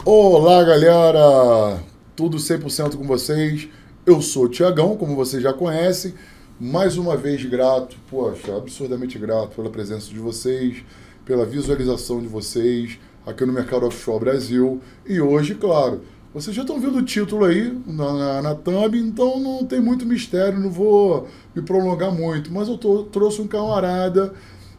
Olá, galera! Tudo 100% com vocês? Eu sou o Tiagão, como vocês já conhecem. Mais uma vez grato, poxa, absurdamente grato pela presença de vocês, pela visualização de vocês aqui no Mercado Offshore Brasil. E hoje, claro, vocês já estão vendo o título aí na thumb, então não tem muito mistério, não vou me prolongar muito. Mas eu trouxe um camarada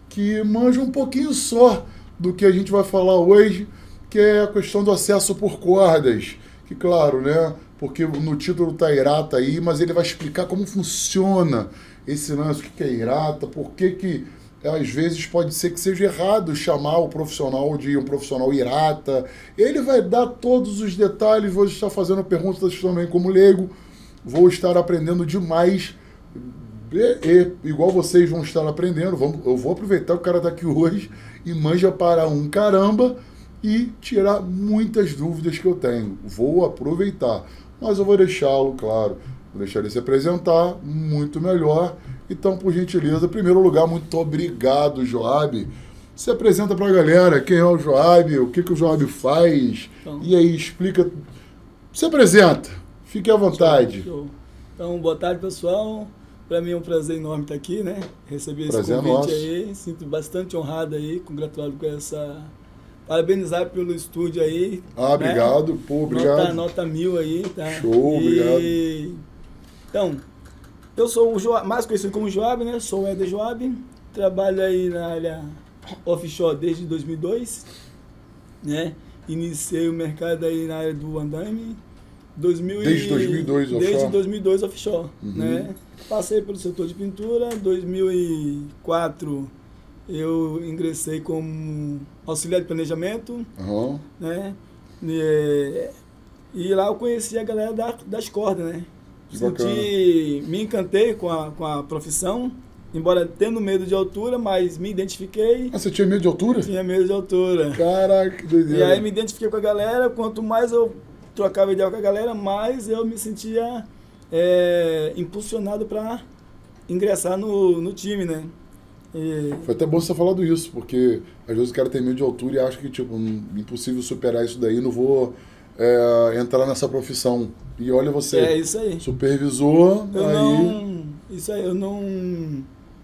que manja um pouquinho só do que a gente vai falar hoje, que é a questão do acesso por cordas. Que claro, né? Porque no título tá Irata aí, mas ele vai explicar como funciona esse lance, o que é Irata, por que às vezes pode ser que seja errado chamar o profissional de um profissional Irata. Ele vai dar todos os detalhes, vou estar fazendo perguntas também como leigo, vou estar aprendendo demais. Igual vocês vão estar aprendendo, eu vou aproveitar que o cara está aqui hoje e manja para um caramba e tirar muitas dúvidas que eu tenho. Vou aproveitar, mas eu vou deixá-lo, claro, vou deixar ele se apresentar muito melhor. Então, por gentileza, em primeiro lugar, muito obrigado, Joab. Se apresenta para a galera, quem é o Joab, o que o Joab faz, e aí explica. Se apresenta, fique à vontade. Show. Então, boa tarde, pessoal. Para mim é um prazer enorme estar aqui, né? Receber esse Prazer convite nosso. aí. Sinto bastante honrado aí, congratulado com essa... Parabenizar pelo estúdio aí. Ah, obrigado. Né? Pô, obrigado. Nota 1000 aí, tá? Show, obrigado. Então, eu sou o Joab, mais conhecido como Joab, né? Sou o Éder Joab. Trabalho aí na área offshore desde 2002, né? Iniciei o mercado aí na área do andaime. Desde 2002 offshore? Desde 2002 offshore, né? Passei pelo setor de pintura, 2004 eu ingressei como auxiliar de planejamento, né? E lá eu conheci a galera das cordas, né? Me encantei com a profissão, embora tendo medo de altura, mas me identifiquei. Ah, você tinha medo de altura? Tinha medo de altura. Caraca, que doideira. E aí me identifiquei com a galera, quanto mais eu trocava ideia com a galera, mais eu me sentia impulsionado para ingressar no time, né? Foi até bom você ter falado isso, porque às vezes o cara tem medo de altura e acha que tipo, impossível superar isso daí, não vou entrar nessa profissão. E olha você, isso aí. Supervisor, eu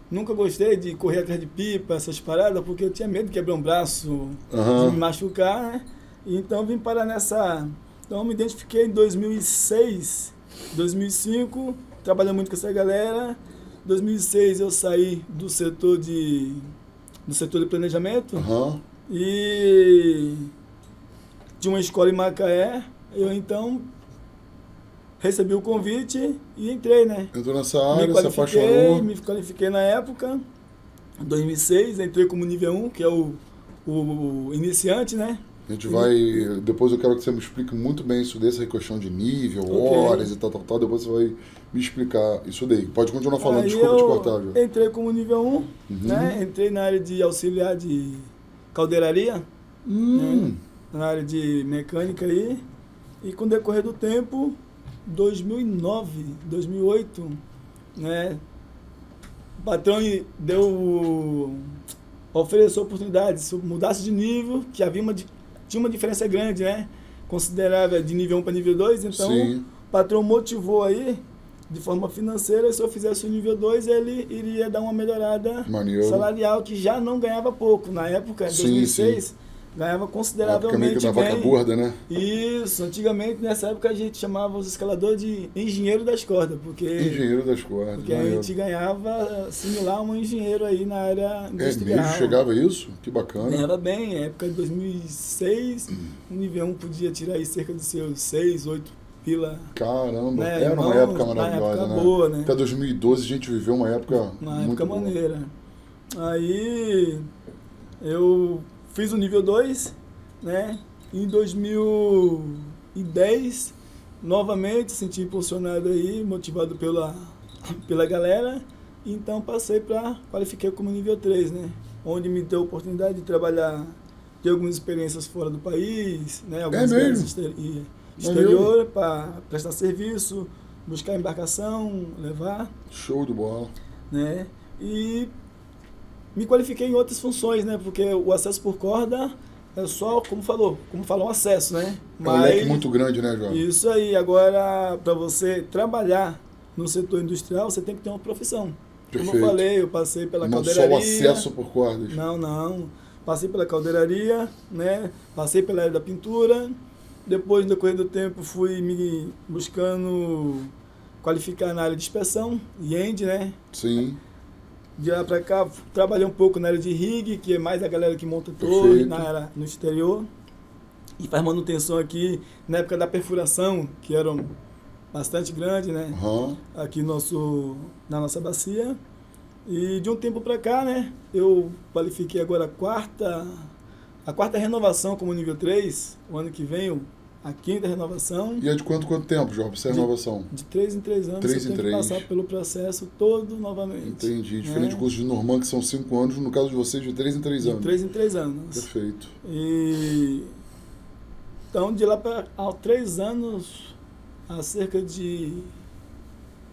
nunca gostei de correr atrás de pipa, essas paradas, porque eu tinha medo de quebrar um braço, de me machucar, né? Então vim parar nessa... Então me identifiquei em 2006, 2005, trabalhando muito com essa galera. Em 2006 eu saí do setor de planejamento e de uma escola em Macaé. Eu então recebi o convite e entrei, né? Entrou nessa área, se apaixonou. Me qualifiquei na época, em 2006, entrei como nível 1, que é o iniciante, né? A gente vai... Depois eu quero que você me explique muito bem isso dessa questão de nível, horas e tal. Depois você vai me explicar isso daí. Pode continuar falando, Aí desculpa te cortar, João. Entrei como nível 1, né? Entrei na área de auxiliar de caldeiraria, né? Na área de mecânica aí. E com o decorrer do tempo, 2009, 2008, né? O patrão ofereceu oportunidades, se mudasse de nível, que tinha uma diferença grande, né? Considerável de nível 1 para nível 2, então o patrão motivou aí, de forma financeira, se eu fizesse o nível 2, ele iria dar uma melhorada salarial, que já não ganhava pouco. Na época, em 2006, ganhava consideravelmente bem. Vaca gorda, né? Isso, antigamente, nessa época, a gente chamava os escaladores de engenheiro das cordas, Engenheiro das cordas. Porque a gente ganhava similar a um engenheiro aí na área industrial. Mesmo? Chegava isso? Que bacana. Ganhava bem, na época de 2006, o nível 1 podia tirar aí cerca de seus 6, 8 pila. Caramba, né? Era uma época maravilhosa, uma época né? Boa, né? Até 2012 a gente viveu uma época muito boa. Maneira. Aí eu fiz o nível 2, né? Em 2010, novamente senti impulsionado aí, motivado pela galera. Então qualifiquei como nível 3, né? Onde me deu a oportunidade de trabalhar, ter algumas experiências fora do país, né? Algumas experiências exterior para prestar serviço, buscar embarcação, levar. Show de bola. Né? E me qualifiquei em outras funções, né? Porque o acesso por corda é só, como falou, um acesso, né? É um leque muito grande, né, João? Isso aí. Agora, para você trabalhar no setor industrial, você tem que ter uma profissão. Perfeito. Como eu falei, eu passei pela caldeiraria. Não só o acesso por cordas. Não. Passei pela caldeiraria, né? Passei pela área da pintura. Depois, no decorrer do tempo, fui me buscando qualificar na área de inspeção, IEND, né? Sim. De lá para cá, trabalhei um pouco na área de rig, que é mais a galera que monta torre no exterior. E faz manutenção aqui, na época da perfuração, que era bastante grande, né? Aqui na nossa bacia. E de um tempo para cá, né? Eu qualifiquei agora a quarta renovação como nível 3. O ano que vem, a quinta renovação. E é de quanto tempo, João, essa renovação? De 3 em 3 anos, você tem que passar pelo processo todo novamente. Entendi. Diferente do curso de Norman, que são 5 anos, no caso de vocês, de 3 em 3 anos. De 3 em 3 anos. Perfeito. Então, de lá para 3 anos, há cerca de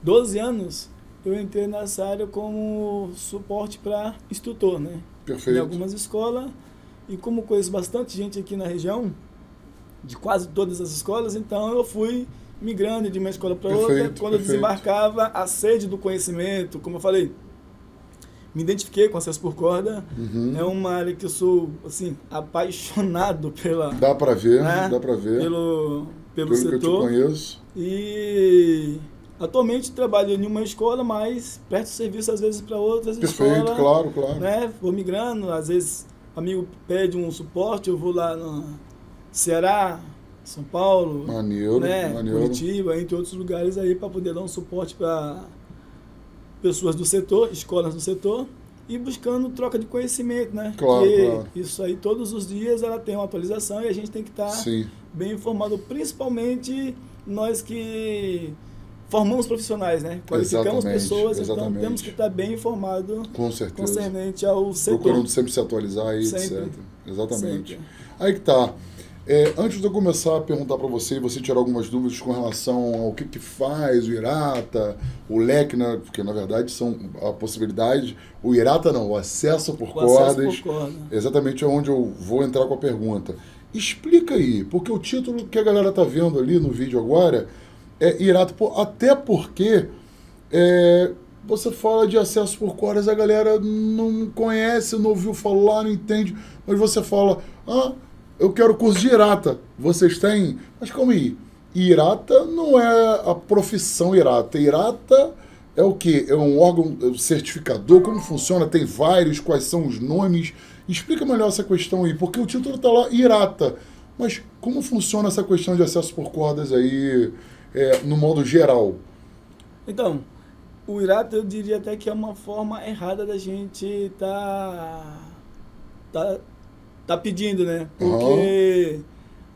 12 anos, eu entrei nessa área como suporte para instrutor, né? Perfeito. Em algumas escolas. E como conheço bastante gente aqui na região, de quase todas as escolas, então eu fui migrando de uma escola para outra. Quando eu desembarcava, a sede do conhecimento, como eu falei, me identifiquei com acesso por corda. É uma área que eu sou, assim, apaixonado pela... Dá para ver, né? Dá para ver. Pelo setor. Que eu te conheço. E atualmente trabalho em uma escola, mas presto serviço às vezes para outras escolas. Perfeito, claro. Né? Vou migrando, às vezes o amigo pede um suporte, eu vou lá no Ceará, São Paulo, maneiro. Curitiba, entre outros lugares aí, para poder dar um suporte para pessoas do setor, escolas do setor, e buscando troca de conhecimento, né? Claro. Isso aí, todos os dias ela tem uma atualização e a gente tem que estar bem informado, principalmente nós que formamos profissionais, né? Qualificamos pessoas, então temos que estar bem informado concernente ao setor. Procurando sempre se atualizar e etc. Exatamente. Aí que tá. Antes de eu começar a perguntar para você tirar algumas dúvidas com relação ao que faz o IRATA, o leque, né? Porque na verdade são a possibilidade, o IRATA não, o acesso por cordas, exatamente onde eu vou entrar com a pergunta. Explica aí, porque o título que a galera tá vendo ali no vídeo agora é IRATA, até porque você fala de acesso por cordas, a galera não conhece, não ouviu falar, não entende, mas você fala, eu quero curso de IRATA. Vocês têm? Mas calma aí. IRATA não é a profissão IRATA. IRATA é o quê? É um órgão certificador? Como funciona? Tem vários? Quais são os nomes? Explica melhor essa questão aí, porque o título está lá, IRATA. Mas como funciona essa questão de acesso por cordas aí, no modo geral? Então, o IRATA eu diria até que é uma forma errada da gente tá pedindo, né? Porque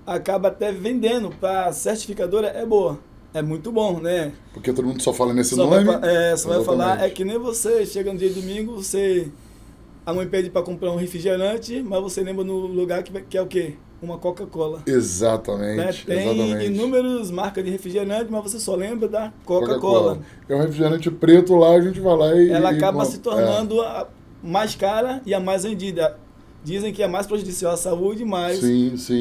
acaba até vendendo para certificadora, é boa. É muito bom, né? Porque todo mundo só fala nesse nome. Só vai falar, é que nem você, chega no dia de domingo, a mãe pede para comprar um refrigerante, mas você lembra no lugar que é o quê? Uma Coca-Cola. Exatamente. Né? Tem inúmeras marcas de refrigerante, mas você só lembra da Coca-Cola. É um refrigerante preto lá, a gente vai lá e... Ela acaba se tornando a mais cara e a mais vendida. Dizem que é mais prejudicial à saúde, mas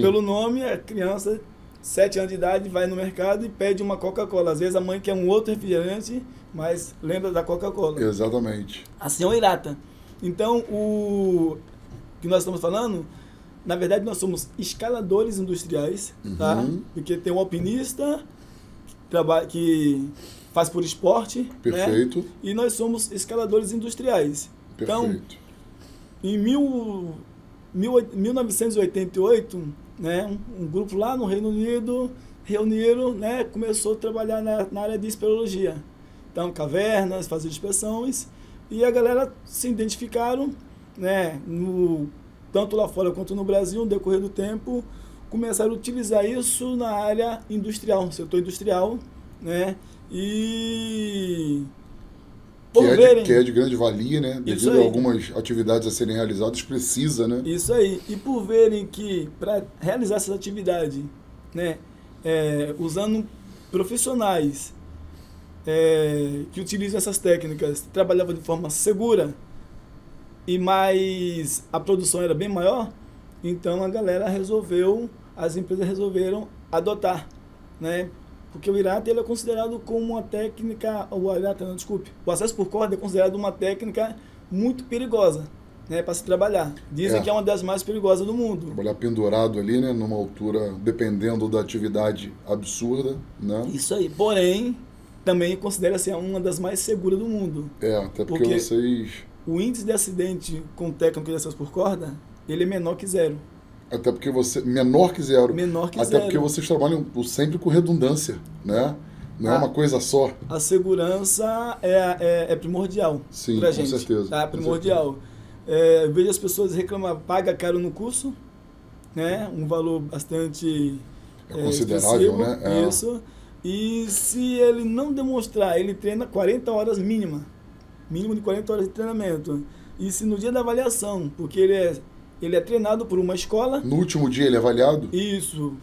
pelo nome, a criança, 7 anos de idade, vai no mercado e pede uma Coca-Cola. Às vezes a mãe quer um outro refrigerante, mas lembra da Coca-Cola. Exatamente. Assim é o IRATA. Então, o que nós estamos falando, na verdade, nós somos escaladores industriais, tá? Porque tem um alpinista que faz por esporte, perfeito, né? E nós somos escaladores industriais. Perfeito. Então, em 1988, né, um grupo lá no Reino Unido reuniram, né, começou a trabalhar na área de espeleologia. Então, cavernas, fazer inspeções, e a galera se identificaram, né, tanto lá fora quanto no Brasil, no decorrer do tempo, começaram a utilizar isso na área industrial, no setor industrial, né, e... Que é de grande valia, né? Devido a algumas atividades a serem realizadas, precisa, né? Isso aí. E por verem que, para realizar essas atividades, né, usando profissionais que utilizam essas técnicas, trabalhavam de forma segura, e mais a produção era bem maior, Então as empresas resolveram adotar, né? Porque o IRATA ele é considerado como uma técnica, o acesso por corda é considerado uma técnica muito perigosa, né, para se trabalhar. Dizem que é uma das mais perigosas do mundo. Trabalhar pendurado ali, né, numa altura, dependendo da atividade, absurda, né? Isso aí. Porém, também considera-se uma das mais seguras do mundo. Até porque vocês... O índice de acidente com técnico de acesso por corda, ele é menor que zero. Até porque menor que zero. Menor que Até zero. porque vocês trabalham sempre com redundância, né? Não é uma coisa só. A segurança é primordial. Sim, pra com gente. certeza. Tá? Primordial. Vejo as pessoas reclamar, paga caro no curso, né? Um valor bastante considerável, expressivo, né? Isso. E se ele não demonstrar, ele treina 40 horas mínimo de 40 horas de treinamento. E se no dia da avaliação, porque ele é treinado por uma escola... No último dia ele é avaliado? Isso.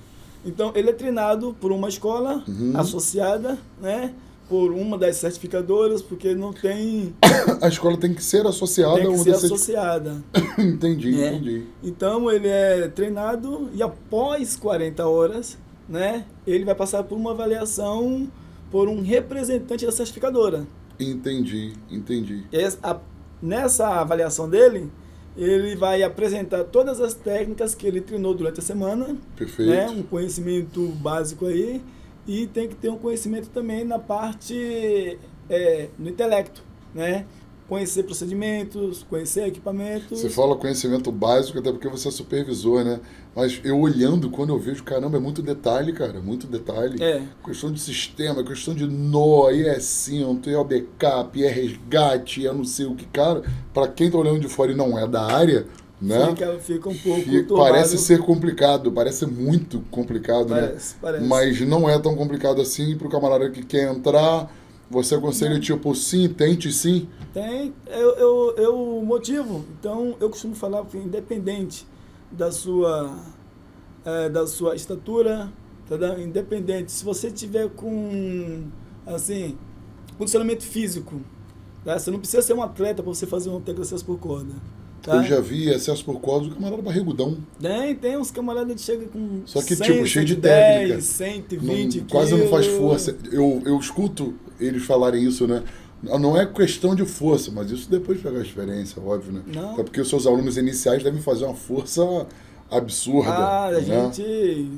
Então, ele é treinado por uma escola associada, né? Por uma das certificadoras, porque não tem... A escola tem que ser associada a uma dessas... associada. Entendi. Então, ele é treinado e após 40 horas, né? Ele vai passar por uma avaliação por um representante da certificadora. Entendi. Nessa avaliação dele, ele vai apresentar todas as técnicas que ele treinou durante a semana. Perfeito. Né? Um conhecimento básico aí. E tem que ter um conhecimento também na parte no intelecto, né? Conhecer procedimentos, conhecer equipamentos. Você fala conhecimento básico, até porque você é supervisor, né? Mas eu olhando, quando eu vejo, caramba, é muito detalhe, cara, muito detalhe. Questão de sistema, questão de nó, e é cinto, é o backup, é resgate, é não sei o que, cara. Pra quem tá olhando de fora e não é da área, né? Fica um pouco parece ser complicado, parece muito complicado, parece. Mas não é tão complicado assim pro camarada que quer entrar. Você aconselha, tipo, sim, tente sim? Tem, eu motivo. Então, eu costumo falar que independente da sua estatura, tá? Independente, se você tiver com, assim, condicionamento físico, tá? Você não precisa ser um atleta para você fazer um técnico de acesso por corda. Tá? Eu já vi acesso por corda do camarada barrigudão. Tem uns camaradas que chegam com só que 100, tipo, cheio de 110, técnica. 120 quilos. Quase não faz força. Eu escuto eles falarem isso, né? Não é questão de força, mas isso depois de pegar a experiência, óbvio, né? Não. Até porque os seus alunos iniciais devem fazer uma força absurda. A gente,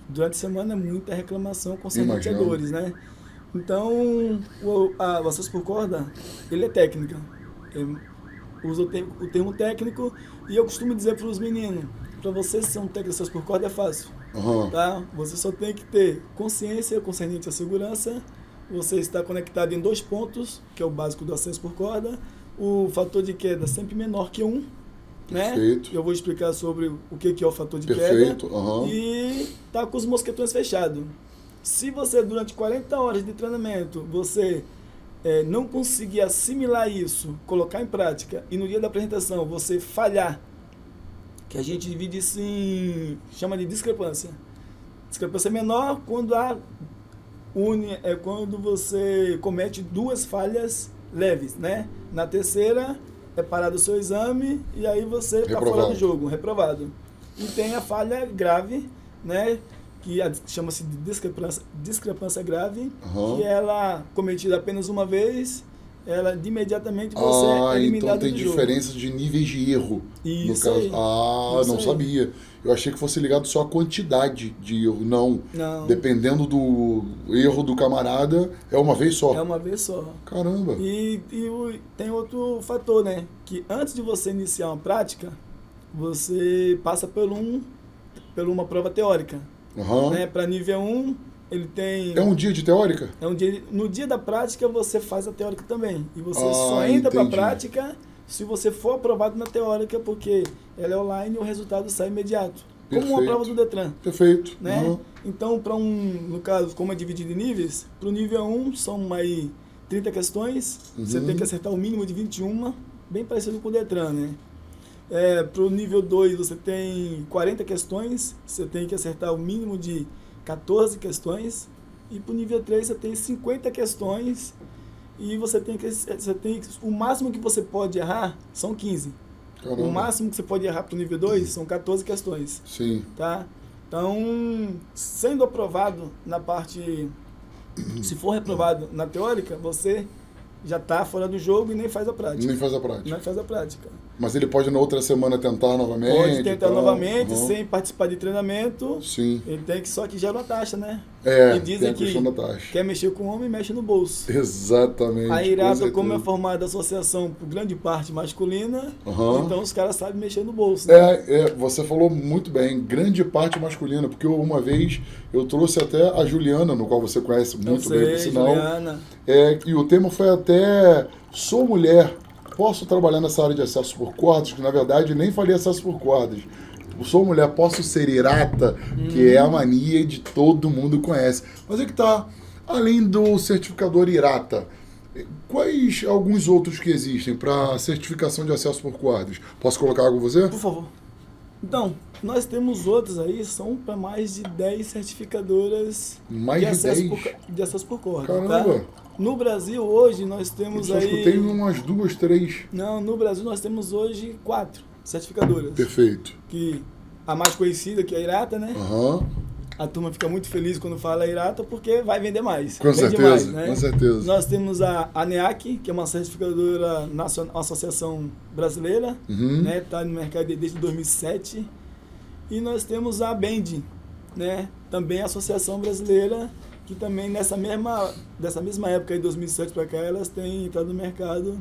durante a semana, é muita reclamação com os sorteadores, né? Então, o acesso por corda, ele é técnica. Usa o termo técnico e eu costumo dizer para os meninos, para você ser um técnico de acesso por corda é fácil, tá? Você só tem que ter consciência concernente à segurança, você está conectado em 2 pontos, que é o básico do acesso por corda, o fator de queda sempre menor que 1, né? Perfeito. Eu vou explicar sobre o que é o fator de queda. E tá com os mosquetões fechados. Se você, durante 40 horas de treinamento, você não conseguir assimilar isso, colocar em prática, e no dia da apresentação você falhar, que a gente divide isso chama de discrepância. Discrepância menor quando quando você comete 2 falhas leves, né? Na terceira é parado o seu exame e aí você está fora do jogo, reprovado. E tem a falha grave, né? Que chama-se de discrepância grave, que ela cometida apenas uma vez, ela de imediatamente você é eliminado do jogo. Então tem diferença de níveis de erro. Isso no caso. aí. Não sabia. Eu achei que fosse ligado só à quantidade de erro. Não. Dependendo do erro do camarada, é uma vez só. É uma vez só. Caramba. E tem outro fator, né? Que antes de você iniciar uma prática, você passa por uma prova teórica. Né? Para nível 1, ele tem... É um dia de teórica? No dia da prática, você faz a teórica também. E você só entra para a prática se você for aprovado na teórica, porque ela é online e o resultado sai imediato. Perfeito. Como uma prova do Detran. Perfeito. Né? Então, no caso, como é dividido em níveis, para o nível 1 são aí 30 questões, você tem que acertar o mínimo de 21, bem parecido com o Detran, né? Para o nível 2 você tem 40 questões, você tem que acertar o mínimo de 14 questões, e para o nível 3 você tem 50 questões, e você tem o máximo que você pode errar são 15. Caramba. O máximo que você pode errar para o nível 2 são 14 questões. Sim. Tá? Então, sendo aprovado na parte... Se for reprovado na teórica, você já está fora do jogo e nem faz a prática. Nem faz a prática. Não faz a prática. Mas ele pode na outra semana tentar novamente? Pode tentar novamente, sem participar de treinamento. Sim. Ele tem que, só que gera uma taxa, né? É, e dizem tem a questão da taxa. Quer mexer com o homem, mexe no bolso. Exatamente. A Irata, como é formada associação por grande parte masculina, então os caras sabem mexer no bolso. Né? Você falou muito bem, grande parte masculina, porque uma vez eu trouxe até a Juliana, no qual você conhece muito bem, por sinal. Juliana. E o tema foi até, sou mulher, posso trabalhar nessa área de acesso por cordas, que na verdade nem falei acesso por cordas. Sou mulher, posso ser Irata, que é a mania de todo mundo conhece. Mas é que tá, além do certificador Irata, quais alguns outros que existem para certificação de acesso por cordas? Posso colocar algo com você? Por favor. Então, nós temos outros aí, são para mais de 10 certificadoras de acesso por corda. Caramba! Tá? No Brasil, hoje, nós temos eu aí... Eu escutei umas 2, 3. Não, no Brasil nós temos hoje 4 certificadoras. Perfeito. Que a mais conhecida, que é a Irata, né? A turma fica muito feliz quando fala Irata, porque vai vender mais. Com certeza, mais, né? Com certeza. Nós temos a ANEAC, que é uma certificadora nacional, uma associação brasileira, né? Está no mercado desde 2007. E nós temos a BEND, né? Também a associação brasileira, que também dessa mesma época, de 2007 para cá, elas têm entrado no mercado.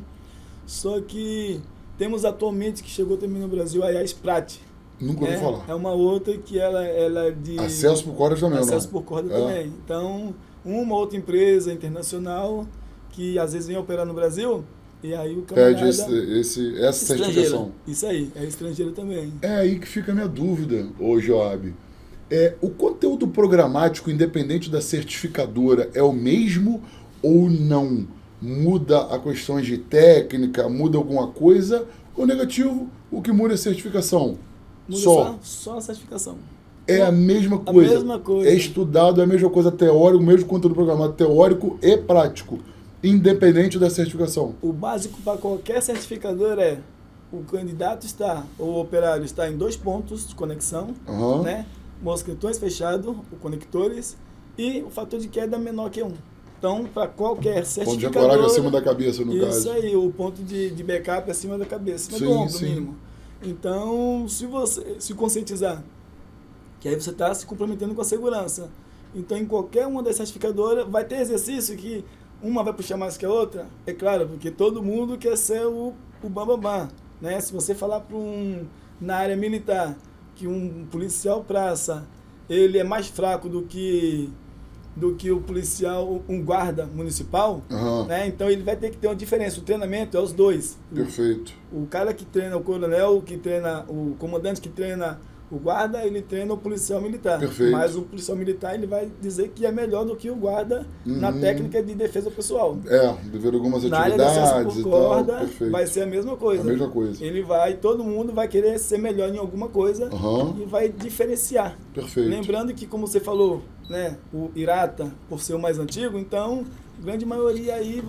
Só que temos atualmente, que chegou também no Brasil, a Sprat. Nunca ouvi falar. É uma outra que ela é de... Acesso por corda também, Acesso por corda também. Então, uma outra empresa internacional que às vezes vem operar no Brasil, e aí o camarada... Pede essa certificação. Isso aí, é estrangeiro também. É aí que fica a minha dúvida, ô Joab. O conteúdo programático, independente da certificadora, é o mesmo ou não? Muda a questões de técnica, muda alguma coisa? Ou negativo, o que muda é a certificação? Muda só a certificação. É a mesma coisa. A mesma coisa. É estudado, é a mesma coisa teórico, o mesmo conteúdo programado teórico e prático, independente da certificação. O básico para qualquer certificador é o candidato ou o operário está em 2 pontos de conexão, né? Mosquetões fechados, conectores, e o fator de queda menor que 1. Então, para qualquer certificador... Ponto de ancoragem acima da cabeça, no caso. Isso aí, o ponto de backup acima da cabeça, acima do ombro mínimo. Então, se você se conscientizar, que aí você está se comprometendo com a segurança. Então, em qualquer uma das certificadoras, vai ter exercício que uma vai puxar mais que a outra, é claro, porque todo mundo quer ser o bambambam, né? Se você falar para na área militar, que um policial praça, ele é mais fraco do que o policial, um guarda municipal, né? Então ele vai ter que ter uma diferença. O treinamento é os dois. Perfeito. O cara que treina o coronel, que treina o comandante, que treina o guarda, ele treina o policial militar. Perfeito. Mas o policial militar, ele vai dizer que é melhor do que o guarda na técnica de defesa pessoal. Devido a algumas na área de acesso atividades por e corda, tal. Perfeito. vai ser a mesma coisa. A mesma coisa. Todo mundo vai querer ser melhor em alguma coisa e vai diferenciar. Perfeito. Lembrando que, como você falou, né, o Irata, por ser o mais antigo, então, grande maioria aí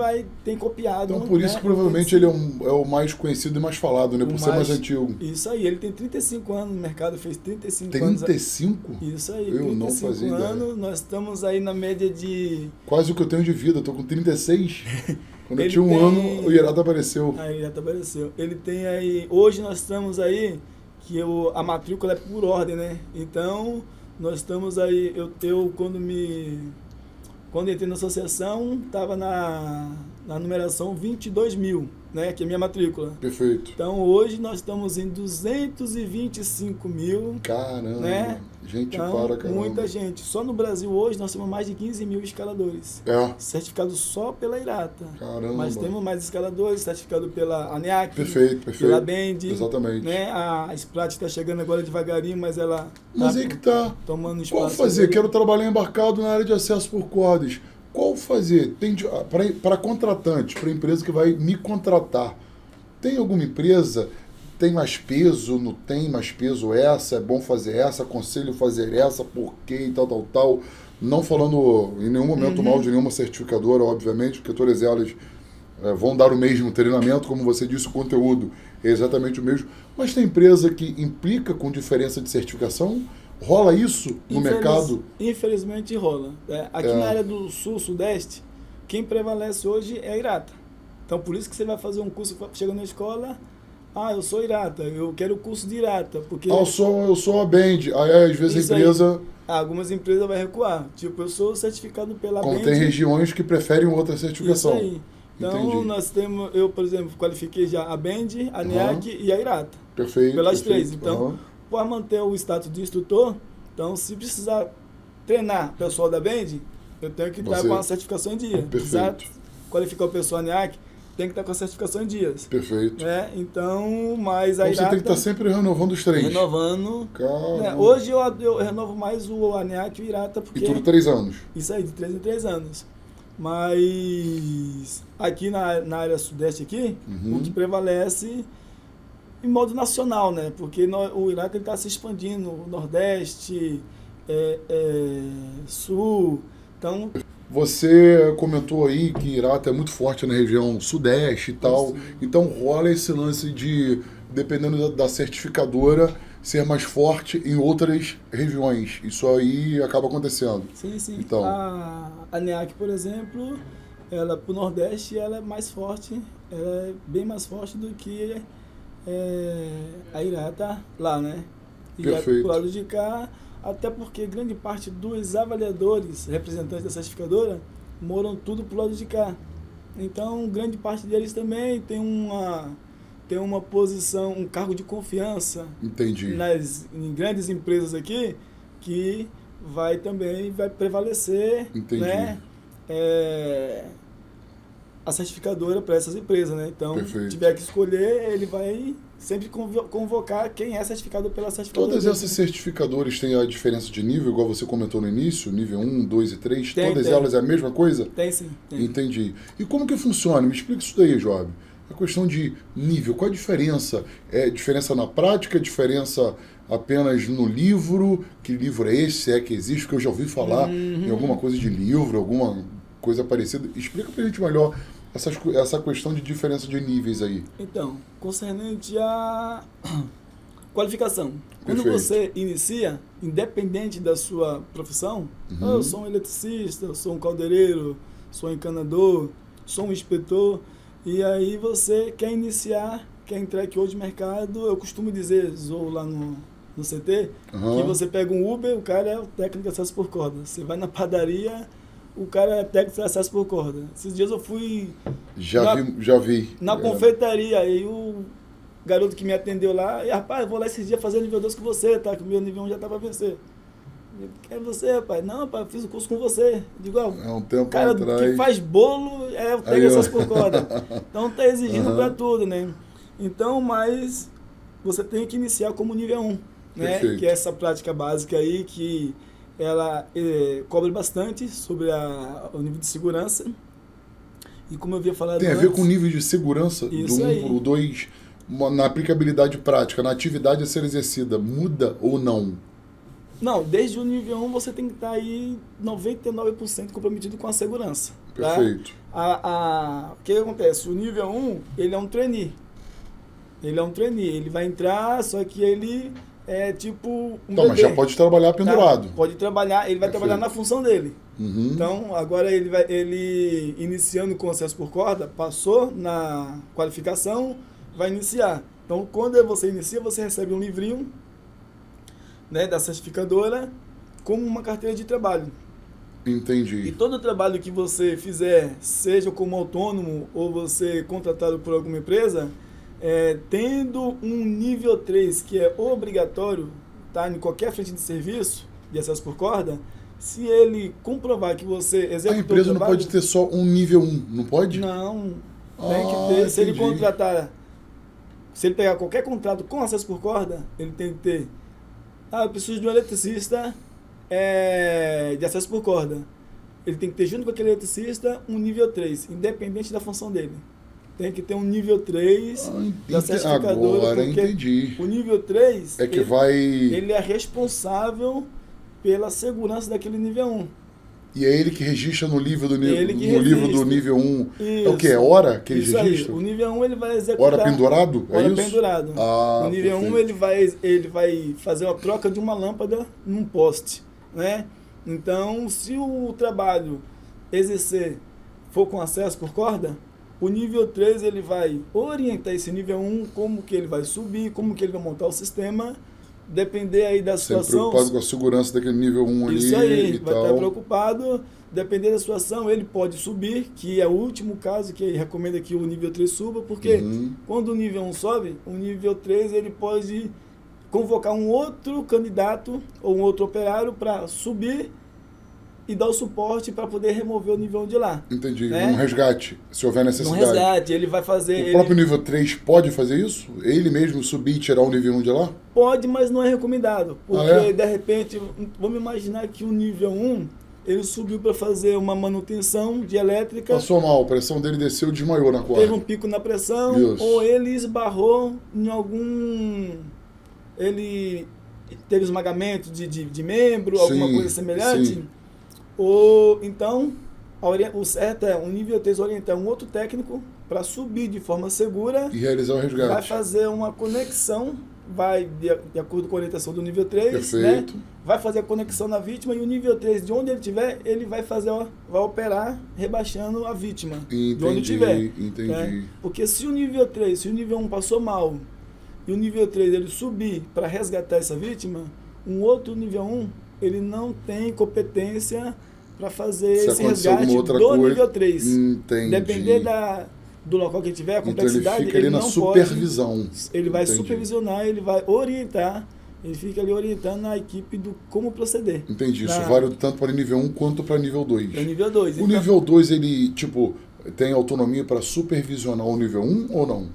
tem copiado. Então, por isso que provavelmente ele é o mais conhecido e mais falado, né? Por ser mais antigo. Isso aí, ele tem 35 anos no mercado, fez 35 anos. 35? Isso aí, eu 35 não fazia anos, ideia. Nós estamos aí na média de... Quase o que eu tenho de vida, eu tô com 36. Quando eu tinha um ano, o Irata apareceu. O Irata apareceu. Ele tem aí... Hoje nós estamos aí, que a matrícula é por ordem, né? Então, nós estamos aí... Eu quando entrei na associação, estava na numeração 22.000, né, que é a minha matrícula. Perfeito. Então, hoje nós estamos em 225.000. Caramba, né? Gente então, para caramba. Muita gente. Só no Brasil hoje nós temos mais de 15.000 escaladores. Certificados só pela Irata. Caramba. Mas temos mais escaladores, certificado pela ANEAC. Perfeito. Pela BEND. Exatamente. Né? A Sprat está chegando agora devagarinho, mas ela... Mas aí que tá. Tomando espaço. Qual fazer? Quero trabalhar embarcado na área de acesso por cordas. Qual fazer? Para contratante, para empresa que vai me contratar. Tem alguma empresa, tem mais peso, não tem mais peso essa, é bom fazer essa, aconselho fazer essa, por quê e tal. Não falando em nenhum momento mal de nenhuma certificadora, obviamente, porque todas elas vão dar o mesmo treinamento, como você disse, o conteúdo é exatamente o mesmo, mas tem empresa que implica com diferença de certificação? Rola isso no mercado? Infelizmente rola. Aqui na área do Sul-Sudeste, quem prevalece hoje é a Irata. Então, por isso que você vai fazer um curso, chega na escola, eu sou Irata, eu quero o curso de Irata. Porque eu sou a Band. Aí, às vezes, a empresa... Algumas empresas vão recuar. Tipo, eu sou certificado pela Band. Tem regiões que preferem outra certificação. Isso aí. Então, nós temos, eu, por exemplo, qualifiquei já a Band, a NEAC e a Irata. Perfeito. Pelas três. Então, para manter o status de instrutor, então, se precisar treinar o pessoal da Band, eu tenho que estar com a certificação em dia. Perfeito. Exato. Qualificar o pessoal NEAC, tem que estar com a certificação em dias. Perfeito. Então, mas a Irata... Você tem que estar sempre renovando os três. Renovando. Hoje eu renovo mais o ANEAC e o Irata, porque... E tudo 3 anos. Isso aí, de 3 em 3 anos. Mas aqui na área sudeste aqui, o que prevalece em modo nacional, né? Porque o Irata está se expandindo, Nordeste, Sul, então... Você comentou aí que Irata é muito forte na região sudeste e tal, então rola esse lance de, dependendo da certificadora, ser mais forte em outras regiões. Isso aí acaba acontecendo. Sim, sim. Então, a NEAC, por exemplo, ela para o Nordeste ela é mais forte, ela é bem mais forte do que a Irata lá, né? E perfeito. Pro lado de cá, até porque grande parte dos avaliadores, representantes da certificadora, moram tudo pro lado de cá. Então, grande parte deles também tem uma posição, um cargo de confiança. Entendi. Em grandes empresas aqui, que vai prevalecer, entendi, né, a certificadora para essas empresas, né? Então, perfeito, se tiver que escolher, ele vai sempre convocar quem é certificado pela certificadora. Todas essas certificadoras têm a diferença de nível, igual você comentou no início, nível 1, 2 e 3, todas elas é a mesma coisa? Tem sim. Tem. Entendi. E como que funciona? Me explica isso daí, Job. A questão de nível, qual a diferença? É diferença na prática, diferença apenas no livro? Que livro é esse? Se é que existe? Porque eu já ouvi falar em alguma coisa de livro, alguma coisa parecida. Explica pra gente melhor essa questão de diferença de níveis aí. Então, concernente à qualificação. Quando perfeito, você inicia, independente da sua profissão, eu sou um eletricista, eu sou um caldeireiro, sou um encanador, sou um inspetor, e aí você quer iniciar, quer entrar aqui hoje no mercado, eu costumo dizer, zoo lá no CT, que você pega um Uber, o cara é o técnico de acesso por corda. Você vai na padaria, o cara é técnico de acesso por corda. Esses dias eu fui... Já vi. Na confeitaria, aí o garoto que me atendeu lá, rapaz, eu vou lá esses dias fazer nível 2 com você, tá? Que o meu nível 1 já tá pra vencer. Quem é você, rapaz? Não, rapaz, eu fiz o curso com você. Digo, um tempo o cara atrás, que faz bolo é o técnico de acesso por corda. Então tá exigindo pra tudo, né? Então, mas você tem que iniciar como nível 1, né? perfeito, Que é essa prática básica aí que ela cobre bastante sobre o nível de segurança. E como eu havia falado tem a ver com o nível de segurança do 1 para o 2, na aplicabilidade prática, na atividade a ser exercida, muda ou não? Não, desde o nível 1 você tem que estar aí 99% comprometido com a segurança. Perfeito. Tá? O que acontece? O nível 1, ele é um trainee. Ele vai entrar, só que ele é tipo mas já pode trabalhar pendurado. Tá? Pode trabalhar, ele vai trabalhar na função dele. Então, agora ele iniciando com acesso por corda, passou na qualificação, vai iniciar. Então, quando você inicia, você recebe um livrinho, né, da certificadora como uma carteira de trabalho. Entendi. E todo trabalho que você fizer, seja como autônomo ou você contratado por alguma empresa, tendo um nível 3, que é obrigatório, tá, em qualquer frente de serviço de acesso por corda, se ele comprovar que você executou a empresa não pode ter só um nível 1, não pode? Não, tem que ter. Se ele contratar, se ele pegar qualquer contrato com acesso por corda, ele tem que ter, eu preciso de um eletricista de acesso por corda. Ele tem que ter junto com aquele eletricista um nível 3, independente da função dele. Tem que ter um nível 3 da certificadora. Agora entendi. O nível 3 ele é responsável pela segurança daquele nível 1. E é ele que registra no livro do, no livro do nível 1. Isso. É o quê? É hora que ele Isso registra? Aí. O nível 1 ele vai executar... Hora pendurado? É hora isso? pendurado. Ah, o nível perfeito. 1 ele vai fazer uma troca de uma lâmpada num poste, né? Então, se o trabalho exercer for com acesso por corda, o nível 3 ele vai orientar esse nível 1, como que ele vai subir, como que ele vai montar o sistema, depender aí da situação. Sempre preocupado com a segurança daquele nível 1 ali. Isso aí, e vai tal. estar preocupado, depender da situação, ele pode subir, que é o último caso que recomenda que o nível 3 suba, porque quando o nível 1 sobe, o nível 3 ele pode convocar um outro candidato ou um outro operário para subir e dar o suporte para poder remover o nível 1 de lá. Entendi. Né? Um resgate, se houver necessidade. Um resgate, ele vai fazer... O próprio nível 3 pode fazer isso? Ele mesmo subir e tirar o nível 1 de lá? Pode, mas não é recomendado. Porque, é? de repente, vamos imaginar que o nível 1, ele subiu para fazer uma manutenção de elétrica. Passou mal, a pressão dele desceu e desmaiou na corda. Teve um pico na pressão, Isso. ou ele esbarrou em algum... Ele teve esmagamento de membro, alguma coisa semelhante. Sim. Ou então, o certo é o nível 3 orientar um outro técnico para subir de forma segura E realizar o resgate. vai fazer uma conexão, vai de acordo com a orientação do nível 3, Perfeito. né? Vai fazer a conexão na vítima e o nível 3, de onde ele estiver, ele vai fazer, vai operar rebaixando a vítima. Entendi, de onde estiver. entendi. Né? Porque se o nível 3, se o nível 1 passou mal e o nível 3 ele subir para resgatar essa vítima, um outro nível 1 ele não tem competência para fazer Se esse acontecer resgate alguma outra do coisa, nível 3. Entendi. Depender do local que ele tiver, a complexidade, Então ele fica ali na não supervisão. pode, ele vai Entendi. supervisionar, ele vai orientar, ele fica ali orientando a equipe do como proceder. Entendi. Isso vale tanto para nível 1 quanto para nível 2. Para nível 2. O nível 2, ele, tipo, tem autonomia para supervisionar o nível 1 ou não?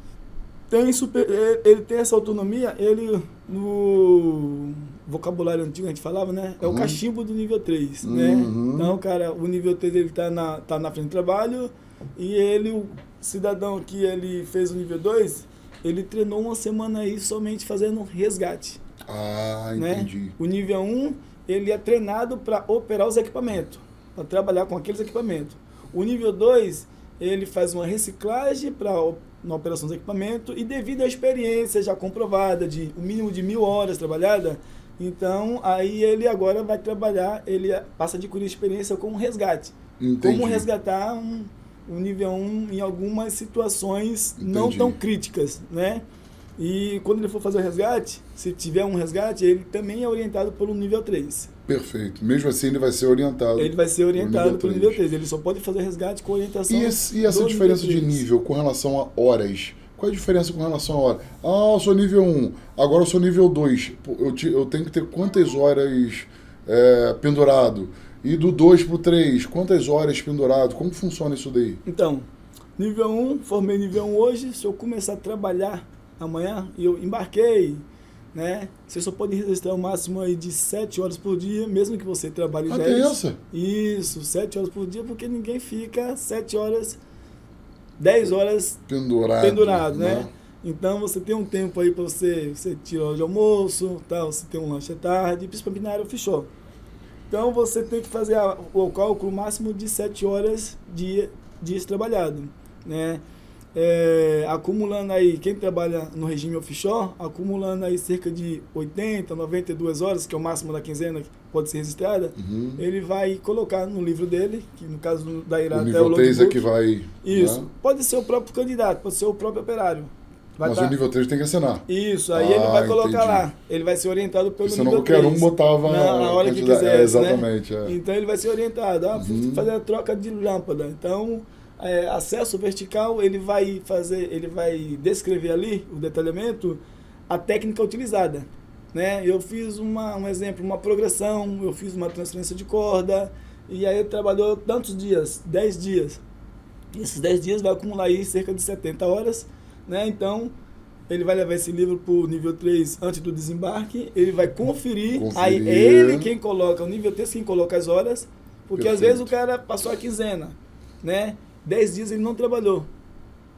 Ele tem essa autonomia, ele no vocabulário antigo a gente falava, né? É o cachimbo do nível 3, né? Então, cara, o nível 3 ele tá na frente do trabalho e ele, o cidadão que ele fez o nível 2, ele treinou uma semana aí somente fazendo resgate. Ah, né? entendi. O nível 1, ele é treinado para operar os equipamentos, para trabalhar com aqueles equipamentos. O nível 2, ele faz uma reciclagem na operação dos equipamentos e devido à experiência já comprovada de o mínimo de 1.000 horas trabalhada, então aí ele agora vai trabalhar, ele passa a adquirir experiência com resgate. Entendi. Como resgatar um nível 1 em algumas situações Entendi. não tão críticas, né? E quando ele for fazer o resgate, se tiver um resgate, ele também é orientado pelo nível 3. Perfeito. Mesmo assim, ele vai ser orientado. Ele vai ser orientado pelo nível 3. 3. Ele só pode fazer resgate com orientação. E essa diferença de nível com relação a horas? Qual a diferença com relação a hora? Ah, eu sou nível 1, agora eu sou nível 2. Eu tenho que ter quantas horas pendurado? E do 2 para o 3, quantas horas pendurado? Como funciona isso daí? Então, nível 1, formei nível 1 hoje. Se eu começar a trabalhar amanhã, e eu embarquei, né? Você só pode registrar o máximo aí de 7 horas por dia, mesmo que você trabalhe 10. Até essa? Isso, 7 horas por dia, porque ninguém fica 7 horas, 10 horas pendurado, né? Então você tem um tempo aí para você tirar o de almoço, tá? Você tem um lanche à tarde, principalmente na área offshore. Então você tem que fazer o cálculo máximo de 7 horas dias trabalhado, né? Acumulando aí, quem trabalha no regime offshore, acumulando aí cerca de 80, 92 horas, que é o máximo da quinzena que pode ser registrada, ele vai colocar no livro dele, que no caso da Irata o nível 3 é que vai... Isso, né? Pode ser o próprio candidato, pode ser o próprio operário. Mas o nível 3 tem que assinar. Isso, aí ele vai colocar entendi. lá. Ele vai ser orientado pelo Senão nível 3. qualquer um botava na hora que quiser. Exatamente. Né? Então ele vai ser orientado. Fazer a troca de lâmpada. Então, acesso vertical, ele vai descrever ali, o detalhamento, a técnica utilizada. Né? Eu fiz um exemplo, uma progressão, eu fiz uma transferência de corda, e aí ele trabalhou tantos dias, 10 dias. Esses 10 dias vai acumular aí cerca de 70 horas. Né? Então, ele vai levar esse livro para o nível 3 antes do desembarque, ele vai conferir, aí é ele quem coloca, o nível 3 quem coloca as horas, porque às vezes o cara passou a quinzena, né? 10 dias ele não trabalhou,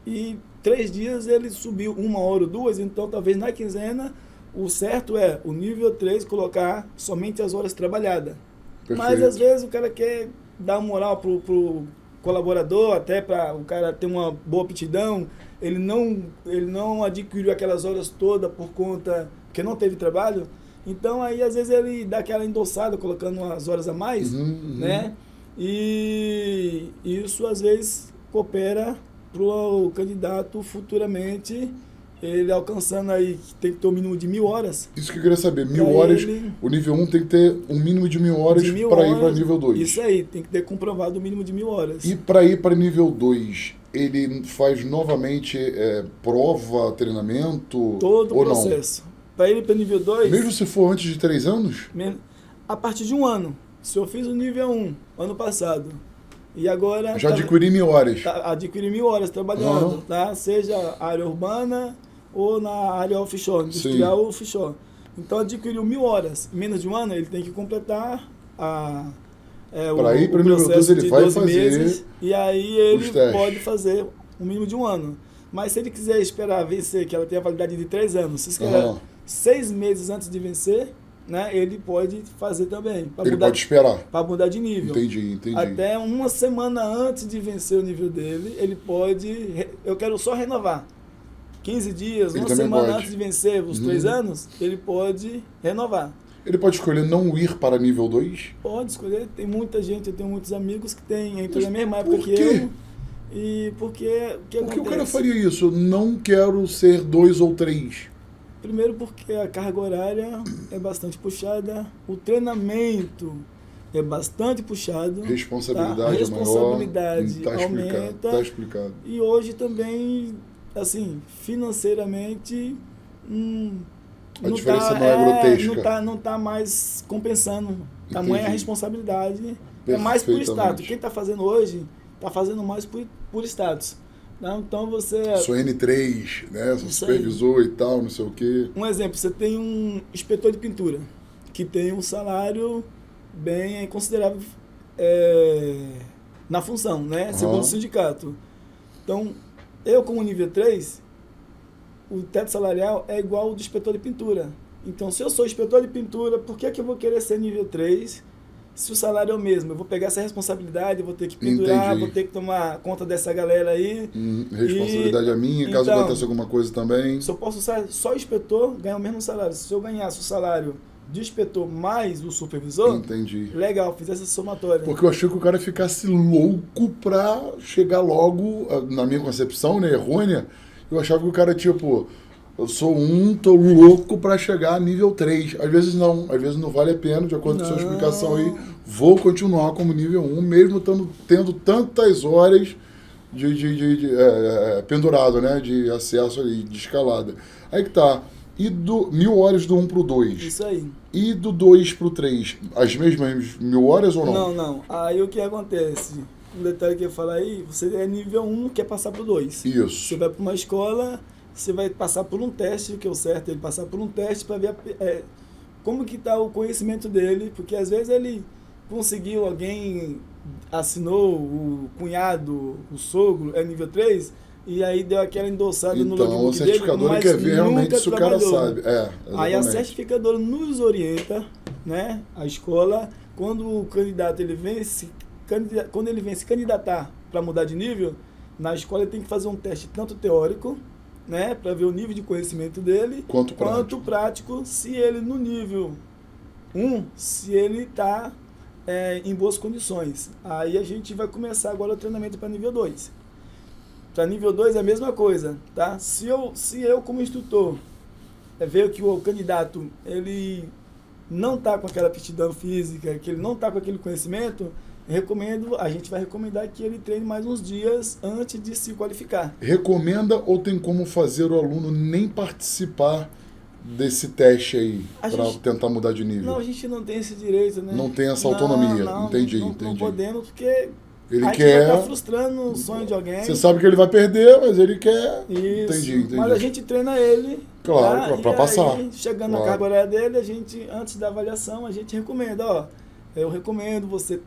e 3 dias ele subiu 1 hora ou 2, então talvez na quinzena, o certo é o nível 3 colocar somente as horas trabalhadas. Mas às vezes o cara quer dar moral pro colaborador, até para o cara ter uma boa aptidão. Ele não adquiriu aquelas horas todas por conta que não teve trabalho. Então, aí, às vezes, ele dá aquela endossada, colocando umas horas a mais, né? E isso, às vezes, coopera para o candidato futuramente, ele alcançando aí, tem que ter um mínimo de 1.000 horas. Isso que eu queria saber, 1.000 horas, o nível 1 tem que ter um mínimo de 1.000 horas para ir para nível 2. Isso aí, tem que ter comprovado o mínimo de 1.000 horas. E para ir para nível 2, ele faz novamente prova, treinamento? Todo o ou processo. Para ir para nível 2... Mesmo se for antes de 3 anos? A partir de 1 ano. Se eu fiz o nível 1 ano passado, e agora... Já adquiri 1.000 horas. Adquiri 1.000 horas trabalhando, tá? Seja área urbana ou na área offshore, industrial ou offshore. Então, adquiriu 1.000 horas. Em menos de 1 ano, ele tem que completar para ir para o nível 2, ele vai fazer meses, e aí ele pode fazer o mínimo de 1 ano. Mas se ele quiser esperar vencer, que ela tem a validade de 3 anos, se esperar 6 meses antes de vencer, né, ele pode fazer também. Ele pode esperar. Para mudar de nível. Entendi. Até 1 semana antes de vencer o nível dele, ele pode... Eu quero só renovar. 15 dias, 1 semana antes de vencer os 3 anos, ele pode renovar. Ele pode escolher não ir para nível 2? Pode escolher. Tem muita gente, eu tenho muitos amigos que entram na mesma época que eu. E porque o cara faria isso? Eu não quero ser 2 ou 3. Primeiro porque a carga horária é bastante puxada, o treinamento é bastante puxado. Responsabilidade, tá? A responsabilidade maior. Aumenta. Tá explicado. E hoje também, assim, financeiramente, a diferença não é grotesca. Não tá mais compensando. Tamanha a responsabilidade. É mais por status. Quem está fazendo hoje, está fazendo mais por status. Então você... Sou N3, né? Sou supervisor e tal, não sei o quê. Um exemplo, você tem um inspetor de pintura, que tem um salário bem considerável na função, né? Segundo o sindicato. Então, eu como nível 3, o teto salarial é igual ao do inspetor de pintura. Então, se eu sou inspetor de pintura, por que eu vou querer ser nível 3 se o salário é o mesmo? Eu vou pegar essa responsabilidade, eu vou ter que pendurar, vou ter que tomar conta dessa galera aí. Responsabilidade é minha, caso aconteça alguma coisa também. Se eu posso ser só inspetor, ganhar o mesmo salário. Se eu ganhasse o salário de inspetor mais o supervisor, legal, fiz essa somatória. Porque eu achei que o cara ficasse louco pra chegar logo, na minha concepção, né, errônea, eu achava que o cara, tipo, eu sou tô louco pra chegar a nível 3. Às vezes não vale a pena, de acordo com a sua explicação aí, vou continuar como nível 1, mesmo tendo tantas horas de pendurado, né, de acesso ali, de escalada. Aí que tá. E 1.000 horas do 1 pro 2? Isso aí. E do 2 pro 3? As mesmas 1.000 horas ou não? Não. Aí o que acontece? Um detalhe que eu ia falar aí, você é nível 1, quer passar pro 2. Isso. Você vai para uma escola, você vai passar por um teste, que é o certo, ele passar por um teste para ver como que está o conhecimento dele, porque às vezes ele conseguiu, alguém assinou, o cunhado, o sogro, é nível 3, e aí deu aquela endossada no logbook dele. Então, o certificador quer ver realmente se o cara sabe. Aí a certificadora nos orienta, né, a escola, quando o candidato ele vem se candidatar para mudar de nível, na escola ele tem que fazer um teste tanto teórico, né, para ver o nível de conhecimento dele, quanto prático, se ele no nível 1, se ele está em boas condições. Aí a gente vai começar agora o treinamento para nível 2. Para nível 2 é a mesma coisa, tá? Se eu como instrutor ver que o candidato ele não está com aquela aptidão física, que ele não está com aquele conhecimento, a gente vai recomendar que ele treine mais uns dias antes de se qualificar. Recomenda ou tem como fazer o aluno nem participar desse teste aí, para tentar mudar de nível? Não, a gente não tem esse direito, né? Não tem essa autonomia, entendi. Não podemos, porque ele a gente vai estar frustrando o sonho de alguém. Você sabe que ele vai perder, mas ele quer... Isso. Entendi. Mas a gente treina ele. Claro, para passar. Aí, chegando na carga horária dele, a gente, antes da avaliação, a gente recomenda, eu recomendo, você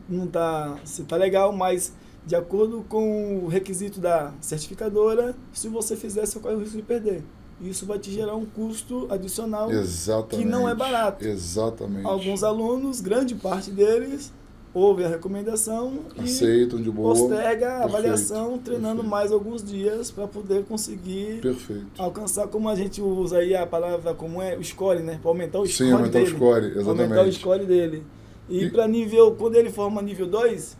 tá legal, mas de acordo com o requisito da certificadora, se você fizer, você corre o risco de perder. Isso vai te gerar um custo adicional que não é barato. Exatamente. Alguns alunos, grande parte deles, ouve a recomendação aceitam de boa, posterga a avaliação, treinando mais alguns dias para poder conseguir alcançar, como a gente usa aí a palavra, como é o score, né? Para aumentar o score aumentar dele. O score, exatamente. Aumentar o score dele. E para nível, quando ele forma nível 2,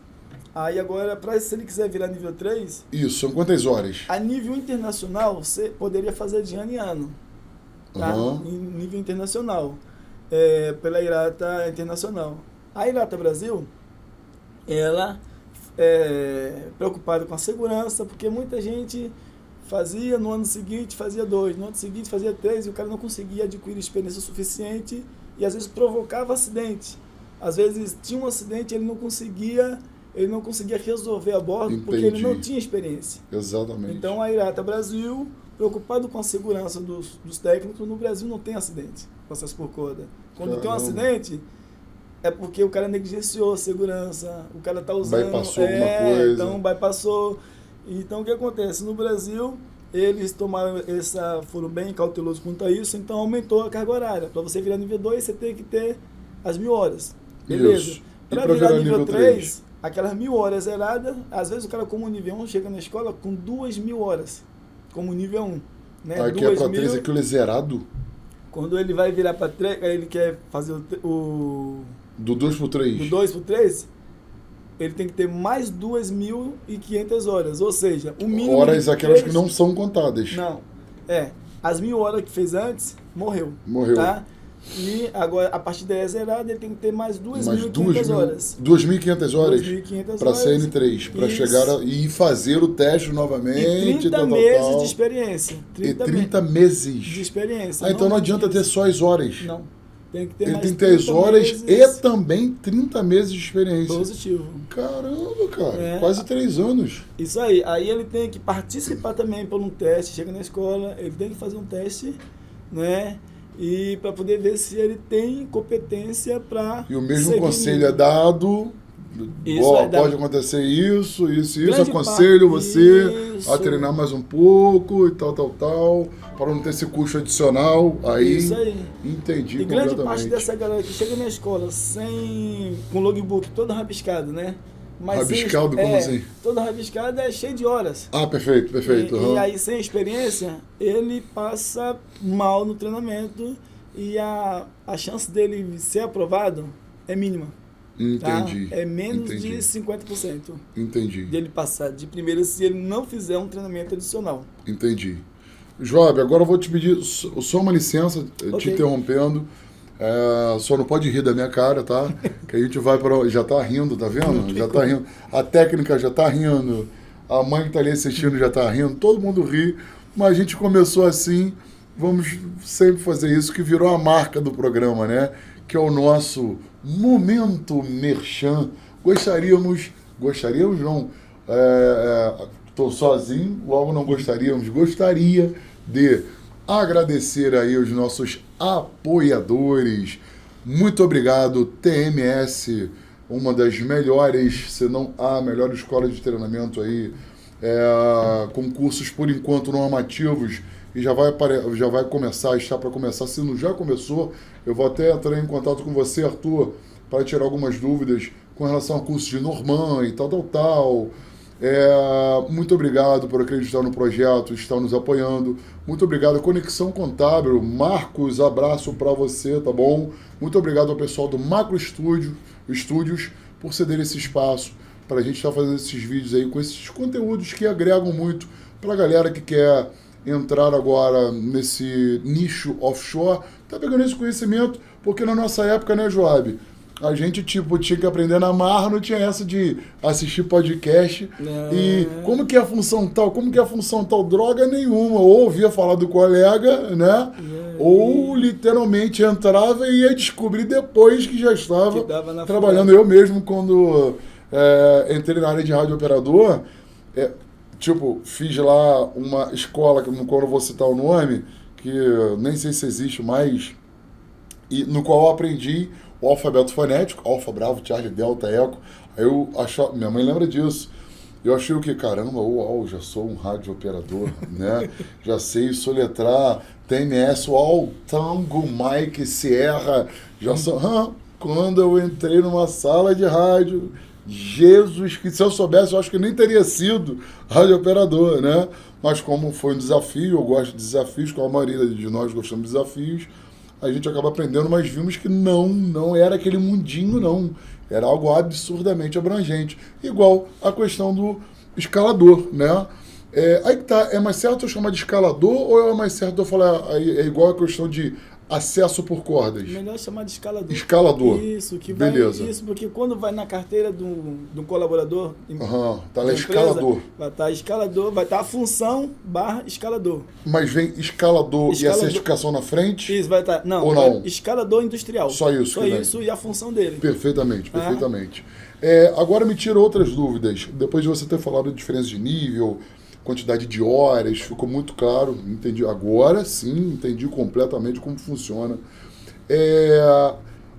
aí agora, se ele quiser virar nível 3... Isso, são quantas horas? A nível internacional, você poderia fazer de ano em ano. Tá? Em nível internacional. Pela IRATA Internacional. A IRATA Brasil, ela é preocupada com a segurança, porque muita gente fazia no ano seguinte, fazia 2, no ano seguinte fazia 3, e o cara não conseguia adquirir experiência suficiente e às vezes provocava acidente. Às vezes tinha um acidente e ele não conseguia resolver a bordo porque ele não tinha experiência. Exatamente. Então a IRATA Brasil, preocupado com a segurança dos técnicos, no Brasil não tem acidente, processo por corda. Quando tem um acidente, é porque o cara negligenciou a segurança, o cara está usando... Bypassou alguma coisa. Então, bypassou. Então, o que acontece? No Brasil, eles foram bem cautelosos quanto a isso, então aumentou a carga horária. Para você virar nível 2, você tem que ter as 1000 horas. Beleza. Para virar nível 3, aquelas 1000 horas zeradas, às vezes o cara como nível 1 chega na escola com 2000 horas, como nível 1. Né? Aqui é para 3, aquilo é zerado? Quando ele vai virar para 3, ele quer fazer do 2 para o 3. Do 2 para o 3, ele tem que ter mais 2.500 horas. Ou seja, o mínimo. Horas aquelas que não são contadas. Não. As 1000 horas que fez antes, morreu. Tá? E agora, a partir daí é zerado, ele tem que ter mais 2.500 horas. 2.500 horas para CN3, para chegar e fazer o teste novamente. E 30 meses de experiência. 30 meses de experiência. Então não adianta ter só as horas. Não. Tem que ter ele mais tem que ter as horas meses. E também 30 meses de experiência. Positivo. Caramba, cara. Quase 3 anos. Isso aí. Aí ele tem que participar também por um teste. Chega na escola, ele tem que fazer um teste, né? E para poder ver se ele tem competência para. E o mesmo conselho é dado. Pode acontecer isso, aconselho você a treinar mais um pouco e tal, para não ter esse custo adicional. Isso aí. Entendi. E grande parte dessa galera que chega na escola com logbook todo rabiscado, né? Mas rabiscado, como assim? Todo rabiscado é cheio de horas. Perfeito. E aí, sem experiência, ele passa mal no treinamento e a chance dele ser aprovado é mínima. Entendi. Tá? É menos de 50%. Entendi. De ele passar de primeira se ele não fizer um treinamento adicional. Entendi. Job, agora eu vou te pedir só uma licença, te interrompendo. Só não pode rir da minha cara, tá? Que a gente vai para... Já tá rindo, tá vendo? Já tá rindo. A técnica já tá rindo. A mãe que tá ali assistindo já tá rindo. Todo mundo ri. Mas a gente começou assim. Vamos sempre fazer isso, que virou a marca do programa, né? Que é o nosso Momento Merchan. Gostaríamos não. Estou sozinho, logo não gostaríamos. Gostaria de agradecer aí os nossos apoiadores. Muito obrigado, TMS, uma das melhores, se não a melhor escola de treinamento aí, com cursos por enquanto normativos, e já vai começar, está para começar, se não já começou, eu vou até entrar em contato com você, Arthur, para tirar algumas dúvidas com relação ao curso de Norman e tal. Muito obrigado por acreditar no projeto, estar nos apoiando. Muito obrigado, Conexão Contábil. Marcos, abraço para você, tá bom? Muito obrigado ao pessoal do Macro Estúdios por ceder esse espaço para a gente estar fazendo esses vídeos aí com esses conteúdos que agregam muito para a galera que quer entrar agora nesse nicho offshore, tá pegando esse conhecimento, porque na nossa época, né, Joab? A gente, tinha que aprender na marra, não tinha essa de assistir podcast. E como que é a função tal? Droga nenhuma. Ou ouvia falar do colega, né? Ou literalmente entrava e ia descobrir depois que já estava trabalhando. Eu mesmo, quando entrei na área de rádio operador, fiz lá uma escola, quando eu vou citar o nome, que nem sei se existe mais, e no qual eu aprendi o alfabeto fonético, Alfa, Bravo, Charlie, Delta, Eco. Aí minha mãe lembra disso. Eu achei o que? Caramba, já sou um rádio operador, né? Já sei soletrar TNS, Tango, Mike, Sierra, já sou... quando eu entrei numa sala de rádio, Jesus, que se eu soubesse, eu acho que nem teria sido radiooperador, né? Mas como foi um desafio, eu gosto de desafios, como a maioria de nós gostamos de desafios, a gente acaba aprendendo, mas vimos que não era aquele mundinho, não. Era algo absurdamente abrangente. Igual a questão do escalador, né? Aí que tá, é mais certo eu chamar de escalador ou é mais certo eu falar, é igual a questão de acesso por cordas? Melhor chamar de escalador. Escalador. Isso, que beleza. Isso, porque quando vai na carteira do colaborador... Tá lá escalador. Vai estar escalador, vai estar a função / escalador. Mas vem escalador e a certificação na frente? Isso, vai estar... Não, ou não? Escalador industrial. Só isso. Só isso e a função dele. Perfeitamente. Agora me tira outras dúvidas. Depois de você ter falado de diferença de nível, quantidade de horas, ficou muito claro, entendi. Agora sim, entendi completamente como funciona.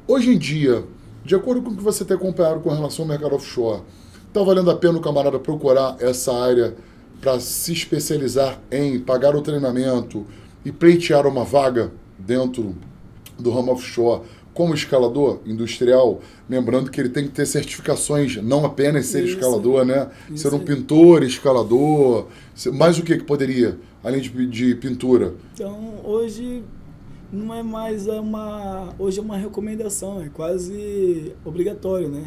Hoje em dia, de acordo com o que você tem acompanhado com relação ao mercado offshore, está valendo a pena o camarada procurar essa área para se especializar em pagar o treinamento e pleitear uma vaga dentro do ramo offshore como escalador industrial? Lembrando que ele tem que ter certificações, não apenas ser escalador, né? Ser um pintor, escalador, mais o que poderia, além de pintura? Então, hoje não é mais hoje é uma recomendação, é quase obrigatório, né?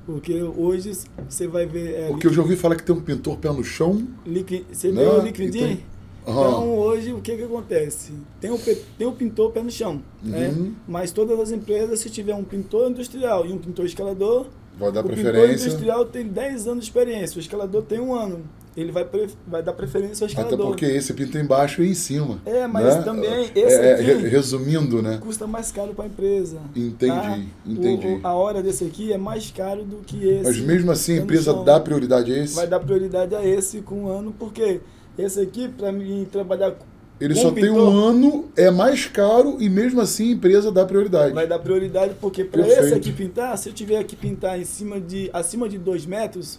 Porque hoje você vai ver... Porque eu já ouvi falar que tem um pintor pé no chão. Você vê o LinkedIn? Então, hoje, o que acontece? Tem o pintor pé no chão, né? Mas todas as empresas, se tiver um pintor industrial e um pintor escalador, vai dar preferência. O pintor industrial tem 10 anos de experiência, o escalador tem 1 ano. Ele vai dar preferência ao escalador. Até porque esse pinta embaixo e em cima. Mas né? também esse aqui... Resumindo, né? Custa mais caro para a empresa. Entendi. A hora desse aqui é mais caro do que esse. Mas mesmo assim a empresa dá prioridade a esse? Vai dar prioridade a esse com 1 ano, porque esse aqui, para mim trabalhar... Ele só tem 1 ano, é mais caro e mesmo assim a empresa dá prioridade. Vai dar prioridade porque para esse aqui pintar, se eu tiver que pintar acima de 2 metros...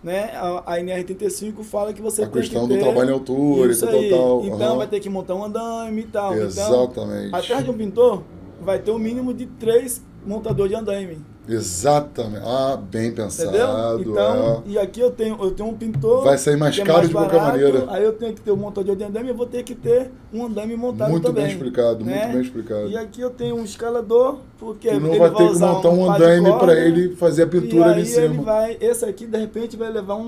Né? A NR35 fala que você tem que ter... A questão do trabalho em altura e tal. Então vai ter que montar um andaime e tal. Exatamente. Então, atrás de um pintor, vai ter um mínimo de 3 montadores de andaime. Exatamente. Bem pensado. Entendeu? Então, e aqui eu tenho um pintor... Vai sair mais caro de qualquer maneira. Aí eu tenho que ter um montador de andaime, eu vou ter que ter um andaime montado muito também. Muito bem explicado. E aqui eu tenho um escalador, porque ele não vai ter que montar um andaime para ele fazer a pintura ali em cima. Esse aqui, de repente, vai levar